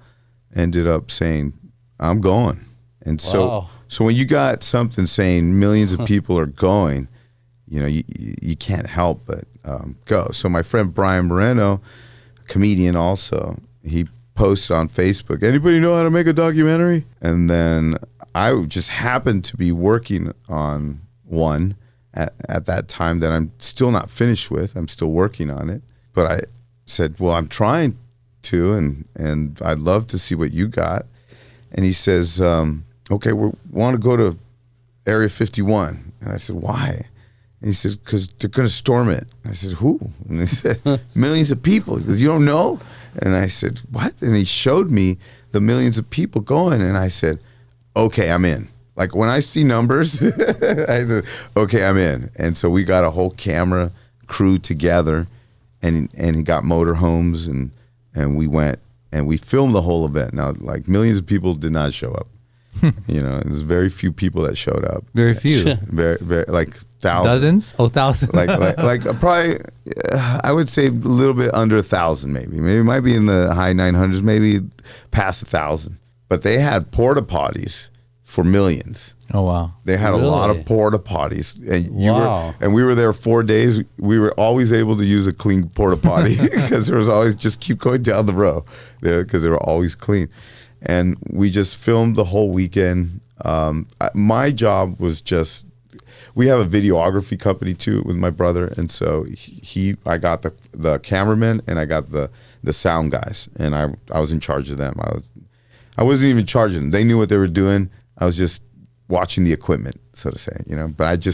ended up saying, I'm going. And so when you got something saying millions of people are going, you know, you can't help but go. So my friend Brian Moreno, comedian also, he posted on Facebook, anybody know how to make a documentary? And then I just happened to be working on one at that time that I'm still not finished with. I'm still working on it. But I said, well, I'm trying to, and I'd love to see what you got. And he says, okay, we want to go to Area 51. And I said, why? And he said, because they're going to storm it. I said, who? And he said, millions of people. He goes, you don't know? And I said, what? And he showed me the millions of people going. And I said, okay, I'm in. Like when I see numbers, I said, okay, I'm in. And so we got a whole camera crew together, and he got motorhomes, and we went and we filmed the whole event. Now, like millions of people did not show up. You know, there's very few people that showed up. Very few. Very, like thousands. Dozens? Oh, thousands. like probably, I would say a little bit under 1,000 maybe. Maybe it might be in the high 900s, maybe past 1,000. But they had porta potties for millions. Oh, wow. They had a lot of porta potties, and we were there 4 days. We were always able to use a clean porta potty because there was always just keep going down the row there because they were always clean. And we just filmed the whole weekend. My job was just, we have a videography company too with my brother, and so I got the cameraman and I got the sound guys, and I was in charge of them. I wasn't even charging them. They knew what they were doing. I was just watching the equipment, so to say, you know. But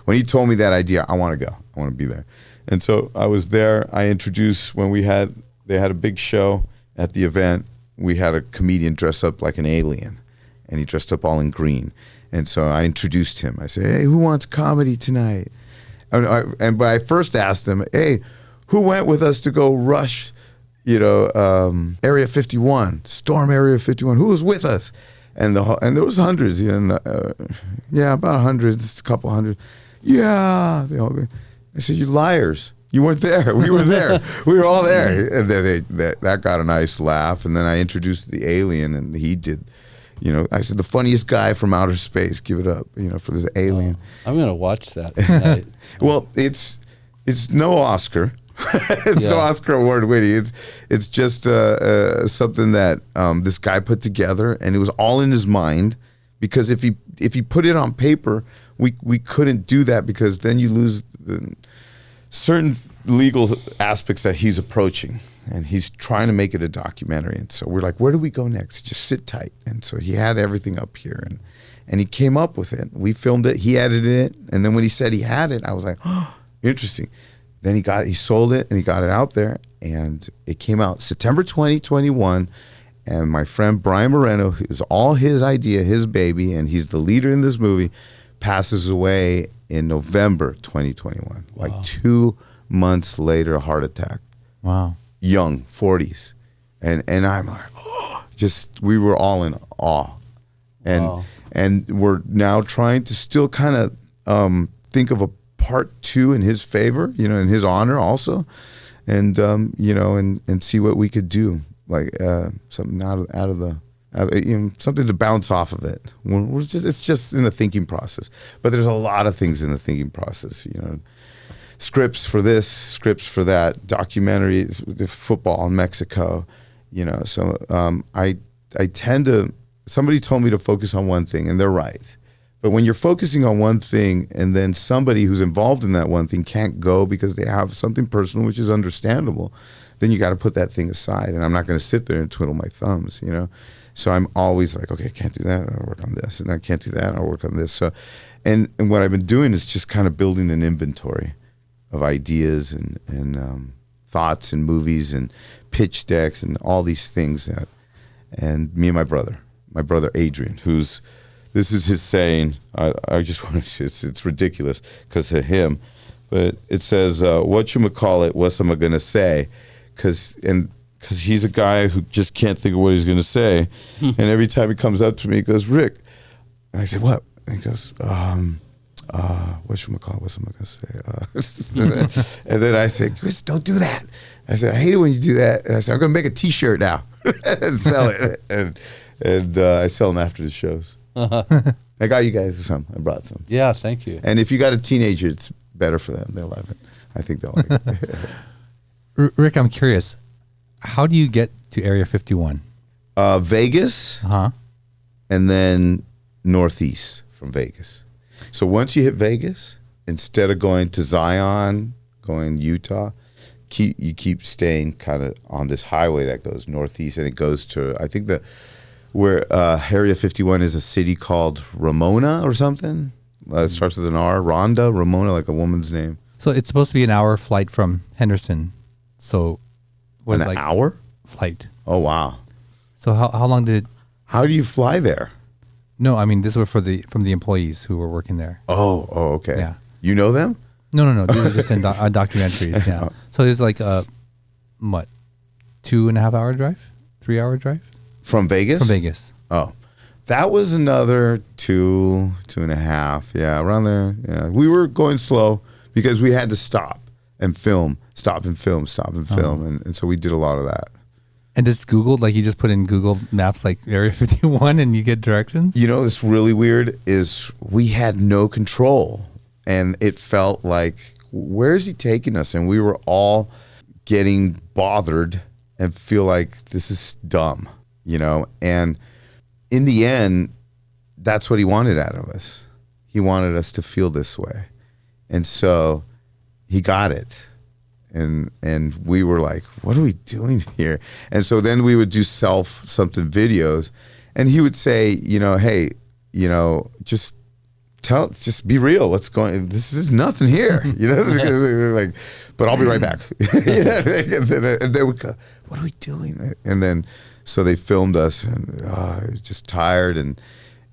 when he told me that idea, I want to go. I want to be there. And so I was there. I introduced, when they had a big show at the event, we had a comedian dress up like an alien, and he dressed up all in green. And so I introduced him. I said, hey, who wants comedy tonight? But I first asked him, hey, who went with us to go rush, you know, Area 51, storm Area 51? Who was with us? And there was hundreds, you know, about hundreds, a couple hundred. Yeah, they all. I said, you liars! You weren't there. We were there. We were all there. And then that got a nice laugh. And then I introduced the alien, and he did. You know, I said, the funniest guy from outer space. Give it up, you know, for this alien. I'm gonna watch that tonight. Well, it's no Oscar. It's no Oscar award witty. It's just something that this guy put together, and it was all in his mind. Because if he put it on paper, we couldn't do that, because then you lose the certain legal aspects that he's approaching, and he's trying to make it a documentary. And so we're like, where do we go next? Just sit tight. And so he had everything up here, and he came up with it. We filmed it. He edited it, and then when he said he had it, I was like, oh, interesting. Then he sold it, and he got it out there, and it came out September 2021. And my friend Brian Moreno, who's all his idea, his baby, and he's the leader in this movie, passes away in November 2021. Wow. Like 2 months later, a heart attack. Wow. Young, 40s. And I'm like, oh, we were all in awe. And we're now trying to still kind of think of a part 2 in his favor, you know, in his honor also. And, you know, and see what we could do. Like something out of the, you know, something to bounce off of it. It's just in the thinking process. But there's a lot of things in the thinking process, you know. Scripts for this, scripts for that, documentary, the football in Mexico, you know. So I tend to, somebody told me to focus on one thing, and they're right. But when you're focusing on one thing, and then somebody who's involved in that one thing can't go because they have something personal, which is understandable, then you got to put that thing aside. And I'm not going to sit there and twiddle my thumbs, you know. So I'm always like, okay, I can't do that. I'll work on this, and I can't do that. I'll work on this. So, and what I've been doing is just kind of building an inventory of ideas and thoughts and movies and pitch decks and all these things that, and me and my brother Adrian, this is his saying. I just want to, it's ridiculous because of him, but it says, whatchamacallit, what's am I going to say? Because because he's a guy who just can't think of what he's going to say. And every time he comes up to me, he goes, Rick. And I say, what? And he goes, whatchamacallit, what's am I going to say? And then I say, Chris, don't do that. I said, I hate it when you do that. And I said, I'm going to make a T-shirt now and sell it. And I sell them after the shows. I got you guys some. I brought some. Yeah, thank you. And if you got a teenager, it's better for them. They'll love it. I think they'll like it. Rick, I'm curious. How do you get to Area 51? Vegas, and then northeast from Vegas. So once you hit Vegas, instead of going to Zion, going Utah, you keep staying kind of on this highway that goes northeast, and it goes to, I think where Area 51 is a city called Ramona or something. It starts with an R. Ramona, like a woman's name. So it's supposed to be an hour flight from Henderson. So what An hour? Flight. Oh, wow. So how long did it? How do you fly there? No, I mean, this was from the employees who were working there. Oh, okay. Yeah. You know them? No. These are just in documentaries. Yeah. So it's like what, 2.5 hour drive, 3 hour drive From Vegas? from Vegas. Oh, that was another 2.5. Yeah, around there. Yeah, we were going slow because we had to stop and film, and so we did a lot of that. And just Google, like you just put in Google Maps, like Area 51, and you get directions? You know what's really weird is we had no control, and it felt like, where is he taking us? And we were all getting bothered and feel like this is dumb, you know? And in the end, that's what he wanted out of us. He wanted us to feel this way. And so he got it. And we were like, what are we doing here? And so then we would do something videos, and he would say, you know, hey, you know, just be real. What's going? This is nothing here, you know. Like, but I'll be right back. And they would go, what are we doing? And then so they filmed us, and just tired and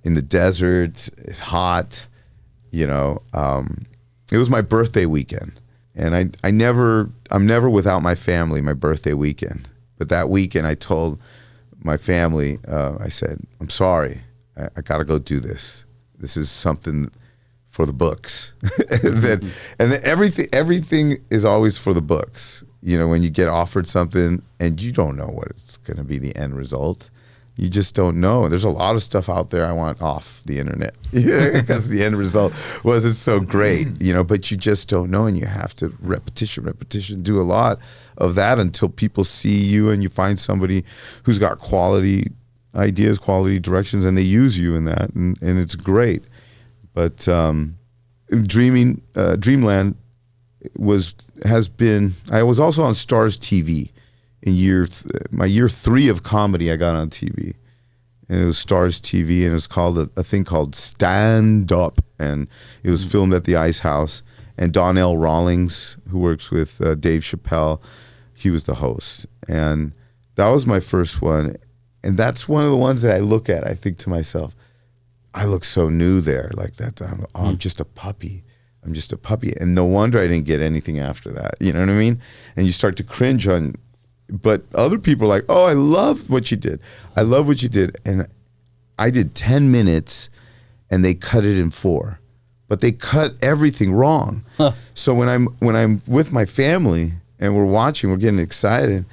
in the desert, it's hot, you know. It was my birthday weekend. And I'm never without my family, my birthday weekend. But that weekend I told my family, I said, I'm sorry, I got to go do this. This is something for the books. and then everything is always for the books. You know, when you get offered something and you don't know what it's going to be the end result. You just don't know. There's a lot of stuff out there I want off the internet because the end result wasn't so great, you know, but you just don't know, and you have to repetition, do a lot of that until people see you and you find somebody who's got quality ideas, quality directions, and they use you in that, and it's great. But Dreamland has been, I was also on Starz TV. In my year 3 of comedy, I got on TV, and it was Starz TV, and it was called a thing called STAANN DUP, and it was filmed at the Ice House. And Donnell Rawlings, who works with Dave Chappelle, he was the host, and that was my first one. And that's one of the ones that I look at. I think to myself, I look so new there, like that. I'm just a puppy. And no wonder I didn't get anything after that. You know what I mean? And you start to cringe on. But other people are like, oh, I love what you did. And I did 10 minutes, and they cut it in 4. But they cut everything wrong. Huh. So when I'm with my family and we're watching, we're getting excited,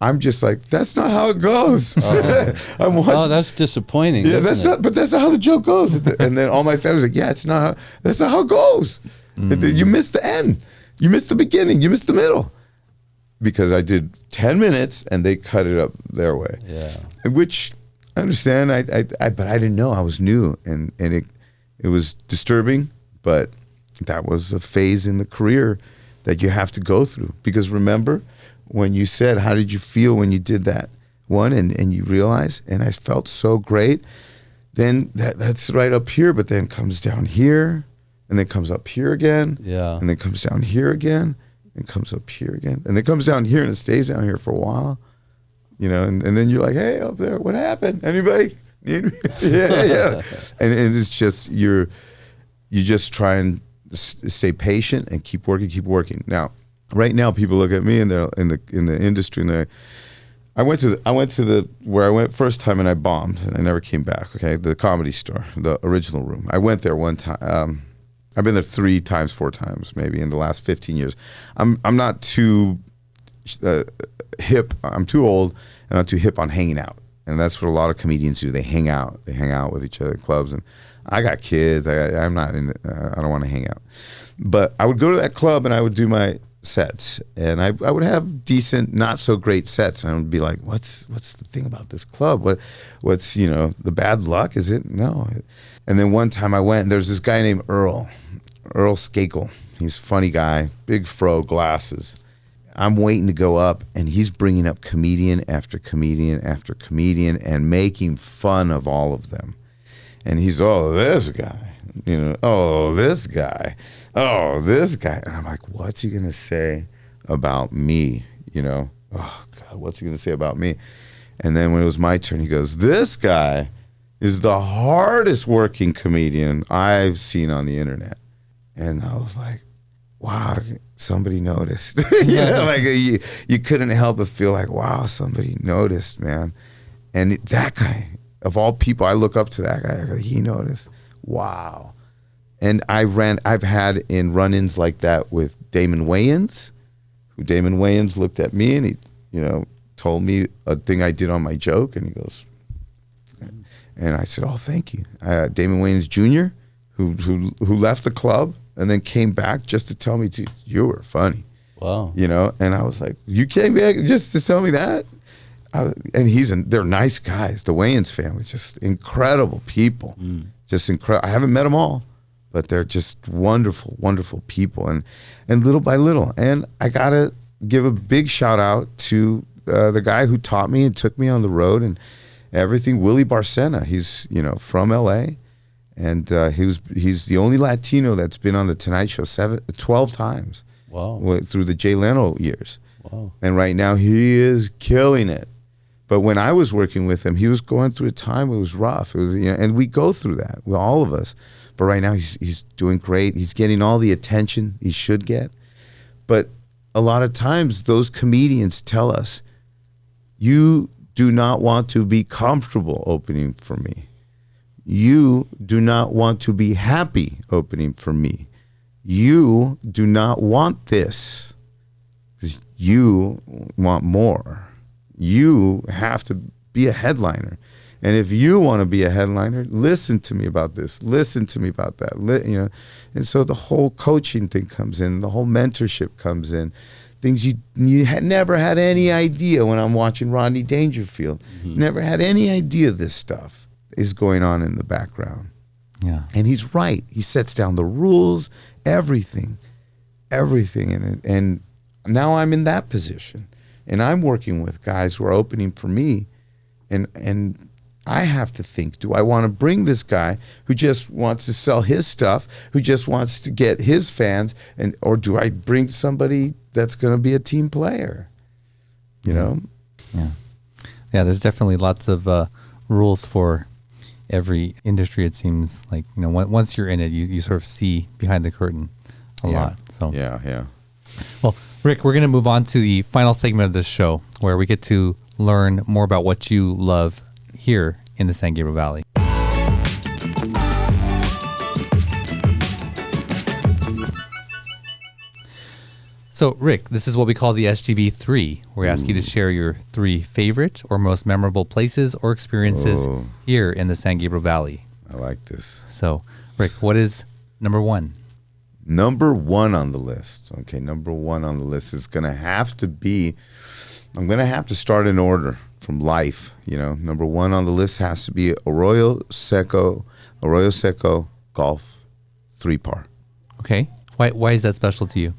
I'm just like, that's not how it goes. I'm watching. Oh, that's disappointing. Yeah, that's not how the joke goes. And then all my family's like, yeah, that's not how it goes. You missed the end. You missed the beginning. You missed the middle. Because I did 10 minutes and they cut it up their way. Yeah. Which I understand. But I didn't know. I was new, and it was disturbing, but that was a phase in the career that you have to go through. Because remember when you said, how did you feel when you did that one, and you realize, and I felt so great, then that's right up here, but then comes down here, and then comes up here again, and then comes down here again, and comes up here again, and then comes down here, and it stays down here for a while, you know, and then you're like, hey, up there, what happened? Anybody? yeah. And it's just, you just try and stay patient and keep working. Now, right now, people look at me and they're in the industry, and I went to where I went first time and I bombed and I never came back. Okay, the Comedy Store, the original room. I went there one time. I've been there 3 times, 4 times, maybe in the last 15 years. I'm not too hip. I'm too old and I'm too hip on hanging out. And that's what a lot of comedians do. They hang out. They hang out with each other at clubs. And I got kids. I'm not in. I don't want to hang out. But I would go to that club and I would do my sets, and I would have decent, not so great sets, and I would be like, what's the thing about this club? What's the bad luck? Is it? No. And then one time I went, and there's this guy named Earl Skakel. He's a funny guy, big fro, glasses. I'm waiting to go up, and he's bringing up comedian after comedian after comedian and making fun of all of them. And he's, this guy, this guy. Oh, this guy. And I'm like, what's he going to say about me? Oh, God, what's he going to say about me? And then when it was my turn, he goes, this guy is the hardest working comedian I've seen on the internet. And I was like, wow, somebody noticed. Like you couldn't help but feel like, wow, somebody noticed, man. And that guy, of all people, I look up to that guy. I go, he noticed. Wow. And I've had in run-ins like that with Damon Wayans, who Damon Wayans looked at me and he, told me a thing I did on my joke, and he goes, and I said, oh, thank you. Damon Wayans Jr., who left the club and then came back just to tell me, dude, you were funny. Wow. And I was like, you came back just to tell me that? And they're nice guys. The Wayans family, just incredible people. Just incredible. I haven't met them all, but they're just wonderful, wonderful people. And little by little. And I got to give a big shout out to the guy who taught me and took me on the road and everything, Willie Barcena. He's, from L.A., and he's the only Latino that's been on The Tonight Show 12 times. Wow. Through the Jay Leno years. Wow. And right now he is killing it. But when I was working with him, he was going through a time it was rough. It was, and we go through that, all of us. But right now he's doing great. He's getting all the attention he should get. But a lot of times those comedians tell us, you do not want to be comfortable opening for me. You do not want to be happy opening for me. You do not want this. You want more. You have to be a headliner. And if you want to be a headliner, listen to me about this. Listen to me about that. And so the whole coaching thing comes in. The whole mentorship comes in. Things you had never had any idea when I'm watching Rodney Dangerfield. Mm-hmm. Never had any idea this stuff is going on in the background. Yeah. And he's right. He sets down the rules, everything. And now I'm in that position. And I'm working with guys who are opening for me. And I have to think, do I want to bring this guy who just wants to sell his stuff, who just wants to get his fans, or do I bring somebody that's going to be a team player? Yeah. Yeah, there's definitely lots of rules for every industry, it seems like. Once you're in it, you sort of see behind the curtain a lot. So Yeah. Well, Rick, we're going to move on to the final segment of this show where we get to learn more about what you love here in the San Gabriel Valley. So, Rick, this is what we call the SGV 3, where we ask you to share your 3 favorite or most memorable places or experiences here in the San Gabriel Valley. I like this. So, Rick, what is number 1? Number 1 on the list. Okay, number 1 on the list is going to have to be, I'm going to have to start in order from life. Number 1 on the list has to be Arroyo Seco Golf 3-par. Okay. Why is that special to you?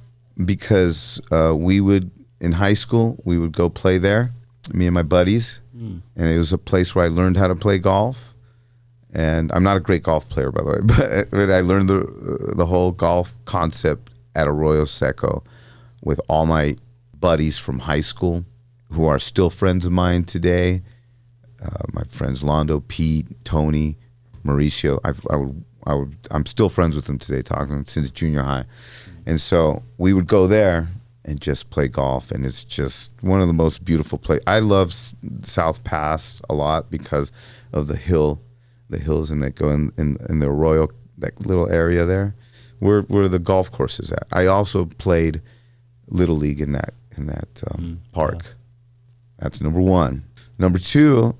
Because in high school, we would go play there, me and my buddies, and it was a place where I learned how to play golf. And I'm not a great golf player, by the way, but I learned the whole golf concept at Arroyo Seco with all my buddies from high school who are still friends of mine today. My friends Londo, Pete, Tony, Mauricio. I'm still friends with them today, talking to them since junior high. And so we would go there and just play golf. And it's just one of the most beautiful places. I love South Pass a lot because of the hills and that go in the Arroyo, that little area there, where the golf course is at. I also played Little League in that park. Yeah. That's number one. Number two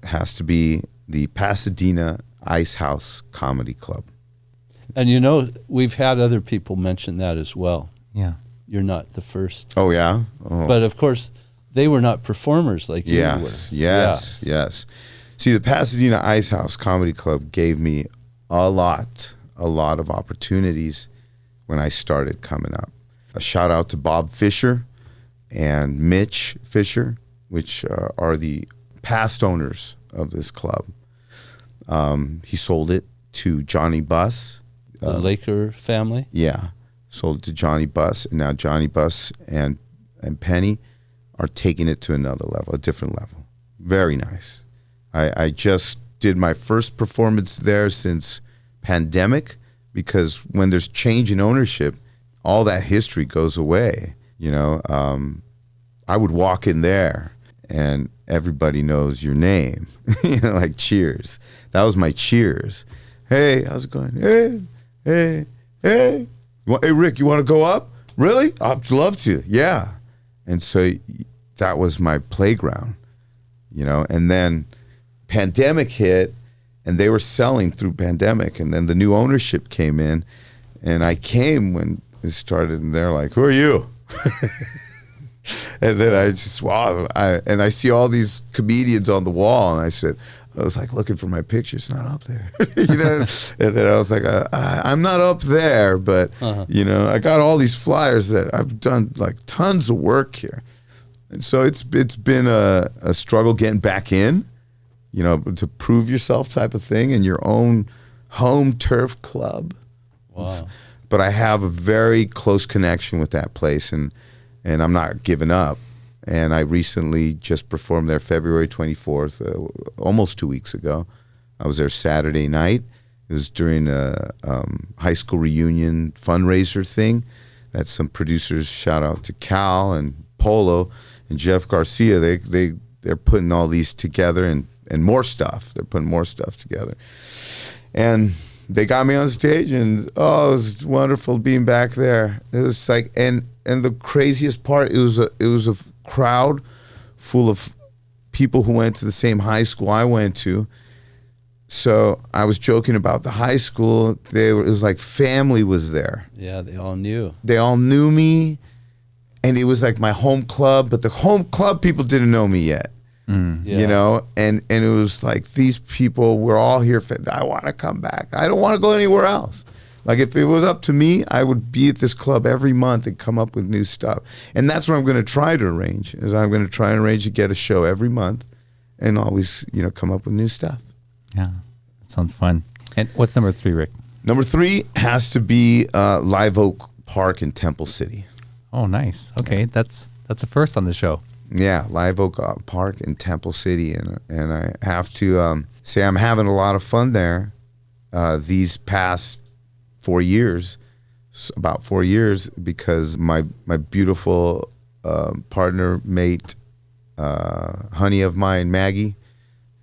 has to be the Pasadena Ice House Comedy Club. And you know, we've had other people mention that as well. Yeah. You're not the first. Oh, yeah? Oh. But of course, they were not performers like you were. Yes. See, the Pasadena Ice House Comedy Club gave me a lot of opportunities when I started coming up. A shout out to Bob Fisher and Mitch Fisher, which are the past owners of this club. He sold it to Johnny Buss. The Laker family? Yeah. Sold it to Johnny Buss, and now Johnny Buss and Penny are taking it to another level, a different level. Very nice. I just did my first performance there since pandemic, because when there's change in ownership, all that history goes away. You know, I would walk in there and everybody knows your name, you know, like cheers. That was my cheers. Hey, how's it going? Hey. Hey, Rick, you want to go up? Really? I'd love to. Yeah. And so that was my playground, you know, and then pandemic hit and they were selling through pandemic, and then the new ownership came in, and I came when it started, and they're like, who are you? And then I just, and I see all these comedians on the wall, and I was like looking for my picture. It's not up there, you know. And then I was like, I'm not up there, but you know, I got all these flyers that I've done like tons of work here, and so it's been a struggle getting back in, you know, to prove yourself type of thing in your own home turf club. Wow. But I have a very close connection with that place, and I'm not giving up. And I recently just performed there February 24th, almost 2 weeks ago. I was there Saturday night. It was during a high school reunion fundraiser thing that some producers, shout out to Cal and Polo and Jeff Garcia, they're putting all these together and more stuff. They're putting more stuff together. And they got me on stage, and it was wonderful being back there. It was like, and the craziest part, it was a crowd full of people who went to the same high school I went to. So I was joking about the high school. It was like family was there. Yeah, they all knew. They all knew me, and it was like my home club. But the home club people didn't know me yet. Yeah. You know, and it was like, these people, we're all here. I want to come back. I don't want to go anywhere else. Like, if it was up to me, I would be at this club every month and come up with new stuff. And that's what I'm going to try to arrange, is I'm going to try and arrange to get a show every month and always, you know, come up with new stuff. Yeah, that sounds fun. And what's number 3, Rick? Number 3 has to be Live Oak Park in Temple City. Oh, nice. Okay, that's a first on the show. Yeah, Live Oak Park in Temple City, and I have to say I'm having a lot of fun there these past 4 years, about 4 years, because my beautiful partner, mate, honey of mine, Maggie,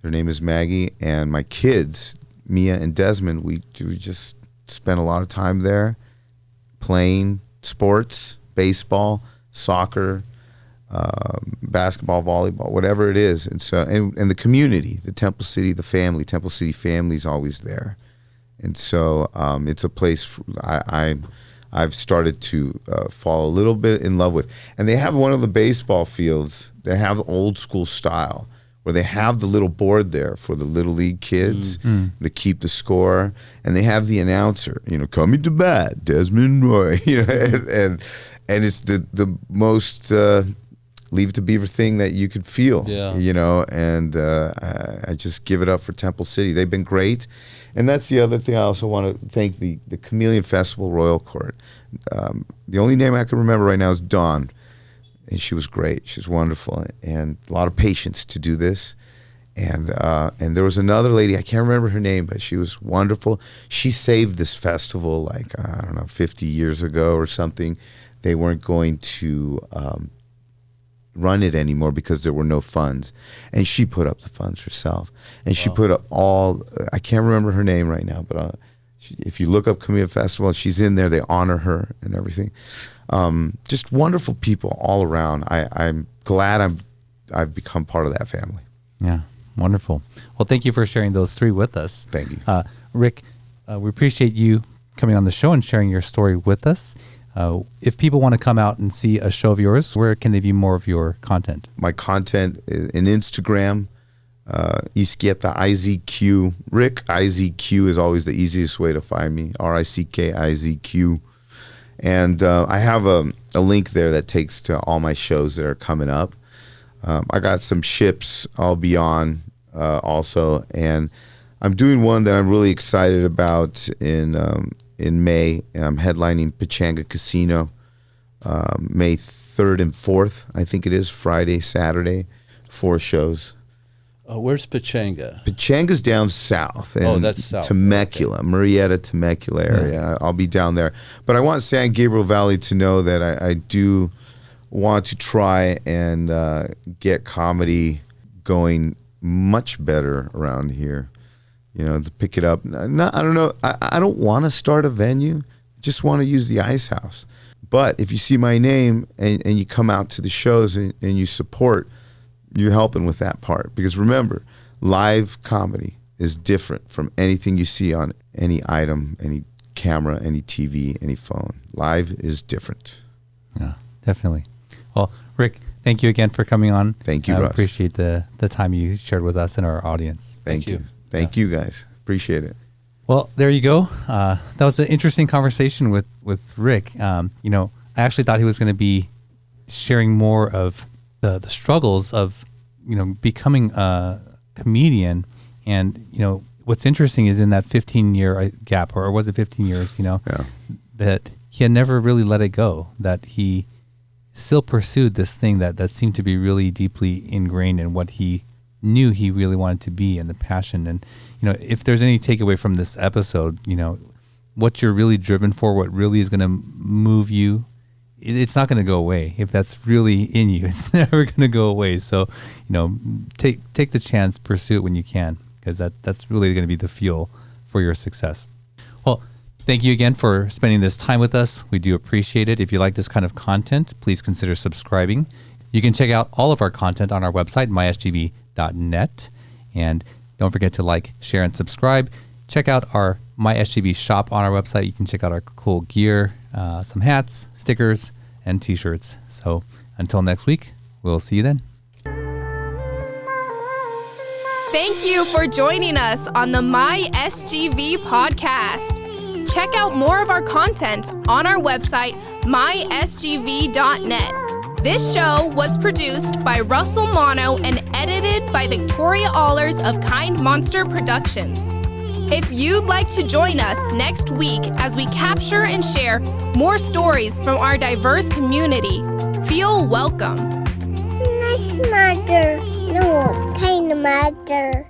her name is Maggie, and my kids, Mia and Desmond, we just spent a lot of time there playing sports, baseball, soccer, basketball, volleyball, whatever it is. And so, and the community, the Temple City, the family, Temple City family is always there. And so it's a place I've started to fall a little bit in love with. And they have one of the baseball fields, they have the old school style, where they have the little board there for the Little League kids to keep the score. And they have the announcer, you know, coming to bat, Desmond Roy, you know, and it's the most Leave It to Beaver thing that you could feel, you know, and I just give it up for Temple City. They've been great. And that's the other thing. I also want to thank the Chameleon Festival Royal Court. The only name I can remember right now is Dawn, and she was great. She's wonderful, and a lot of patience to do this. And there was another lady, I can't remember her name, but she was wonderful. She saved this festival like, I don't know, 50 years ago or something. they weren't going to run it anymore because there were no funds. And she put up the funds herself. And she put up I can't remember her name right now, but if you look up Comida Festival, she's in there. They honor her and everything. Just wonderful people all around. I'm glad I've become part of that family. Yeah, wonderful. Well, thank you for sharing those three with us. Thank you. Rick, we appreciate you coming on the show and sharing your story with us. If people want to come out and see a show of yours, where can they view more of your content? My content is in Instagram, Izquieta, IZQ. Rick IZQ is always the easiest way to find me, RICKIZQ. And I have a link there that takes to all my shows that are coming up. I got some ships I'll be on also, and I'm doing one that I'm really excited about in May. I'm headlining Pachanga Casino May 3rd and 4th, I think it is, Friday, Saturday, 4 shows. Where's Pachanga? Pachanga's down south. In that's south. Temecula, okay. Marietta, Temecula area. Yeah. I'll be down there. But I want San Gabriel Valley to know that I do want to try and get comedy going much better around here. You know, to pick it up. I don't know. I don't want to start a venue. I just want to use the Ice House. But if you see my name and you come out to the shows and you support, you're helping with that part. Because remember, live comedy is different from anything you see on any item, any camera, any TV, any phone. Live is different. Yeah, definitely. Well, Rick, thank you again for coming on. Thank you, I Russ. appreciate the time you shared with us and our audience. Thank you. Thank you, guys. Appreciate it. Well, there you go. That was an interesting conversation with Rick. I actually thought he was going to be sharing more of the struggles of, becoming a comedian. And, what's interesting is in that 15-year gap, or was it 15 years, that he had never really let it go, that he still pursued this thing that seemed to be really deeply ingrained in what he knew he really wanted to be, and the passion. And, if there's any takeaway from this episode, what you're really driven for, what really is going to move you, it's not going to go away. If that's really in you, it's never going to go away. So, take the chance, pursue it when you can, because that's really going to be the fuel for your success. Well, thank you again for spending this time with us. We do appreciate it. If you like this kind of content, please consider subscribing. You can check out all of our content on our website, mysgv.net. And don't forget to like, share, and subscribe. Check out our MySGV shop on our website. You can check out our cool gear, some hats, stickers, and t-shirts. So until next week, we'll see you then. Thank you for joining us on the MySGV podcast. Check out more of our content on our website, mysgv.net. This show was produced by Russell Mono and edited by Victoria Allers of Kind Monster Productions. If you'd like to join us next week as we capture and share more stories from our diverse community, feel welcome. Nice matter. No, kind matter.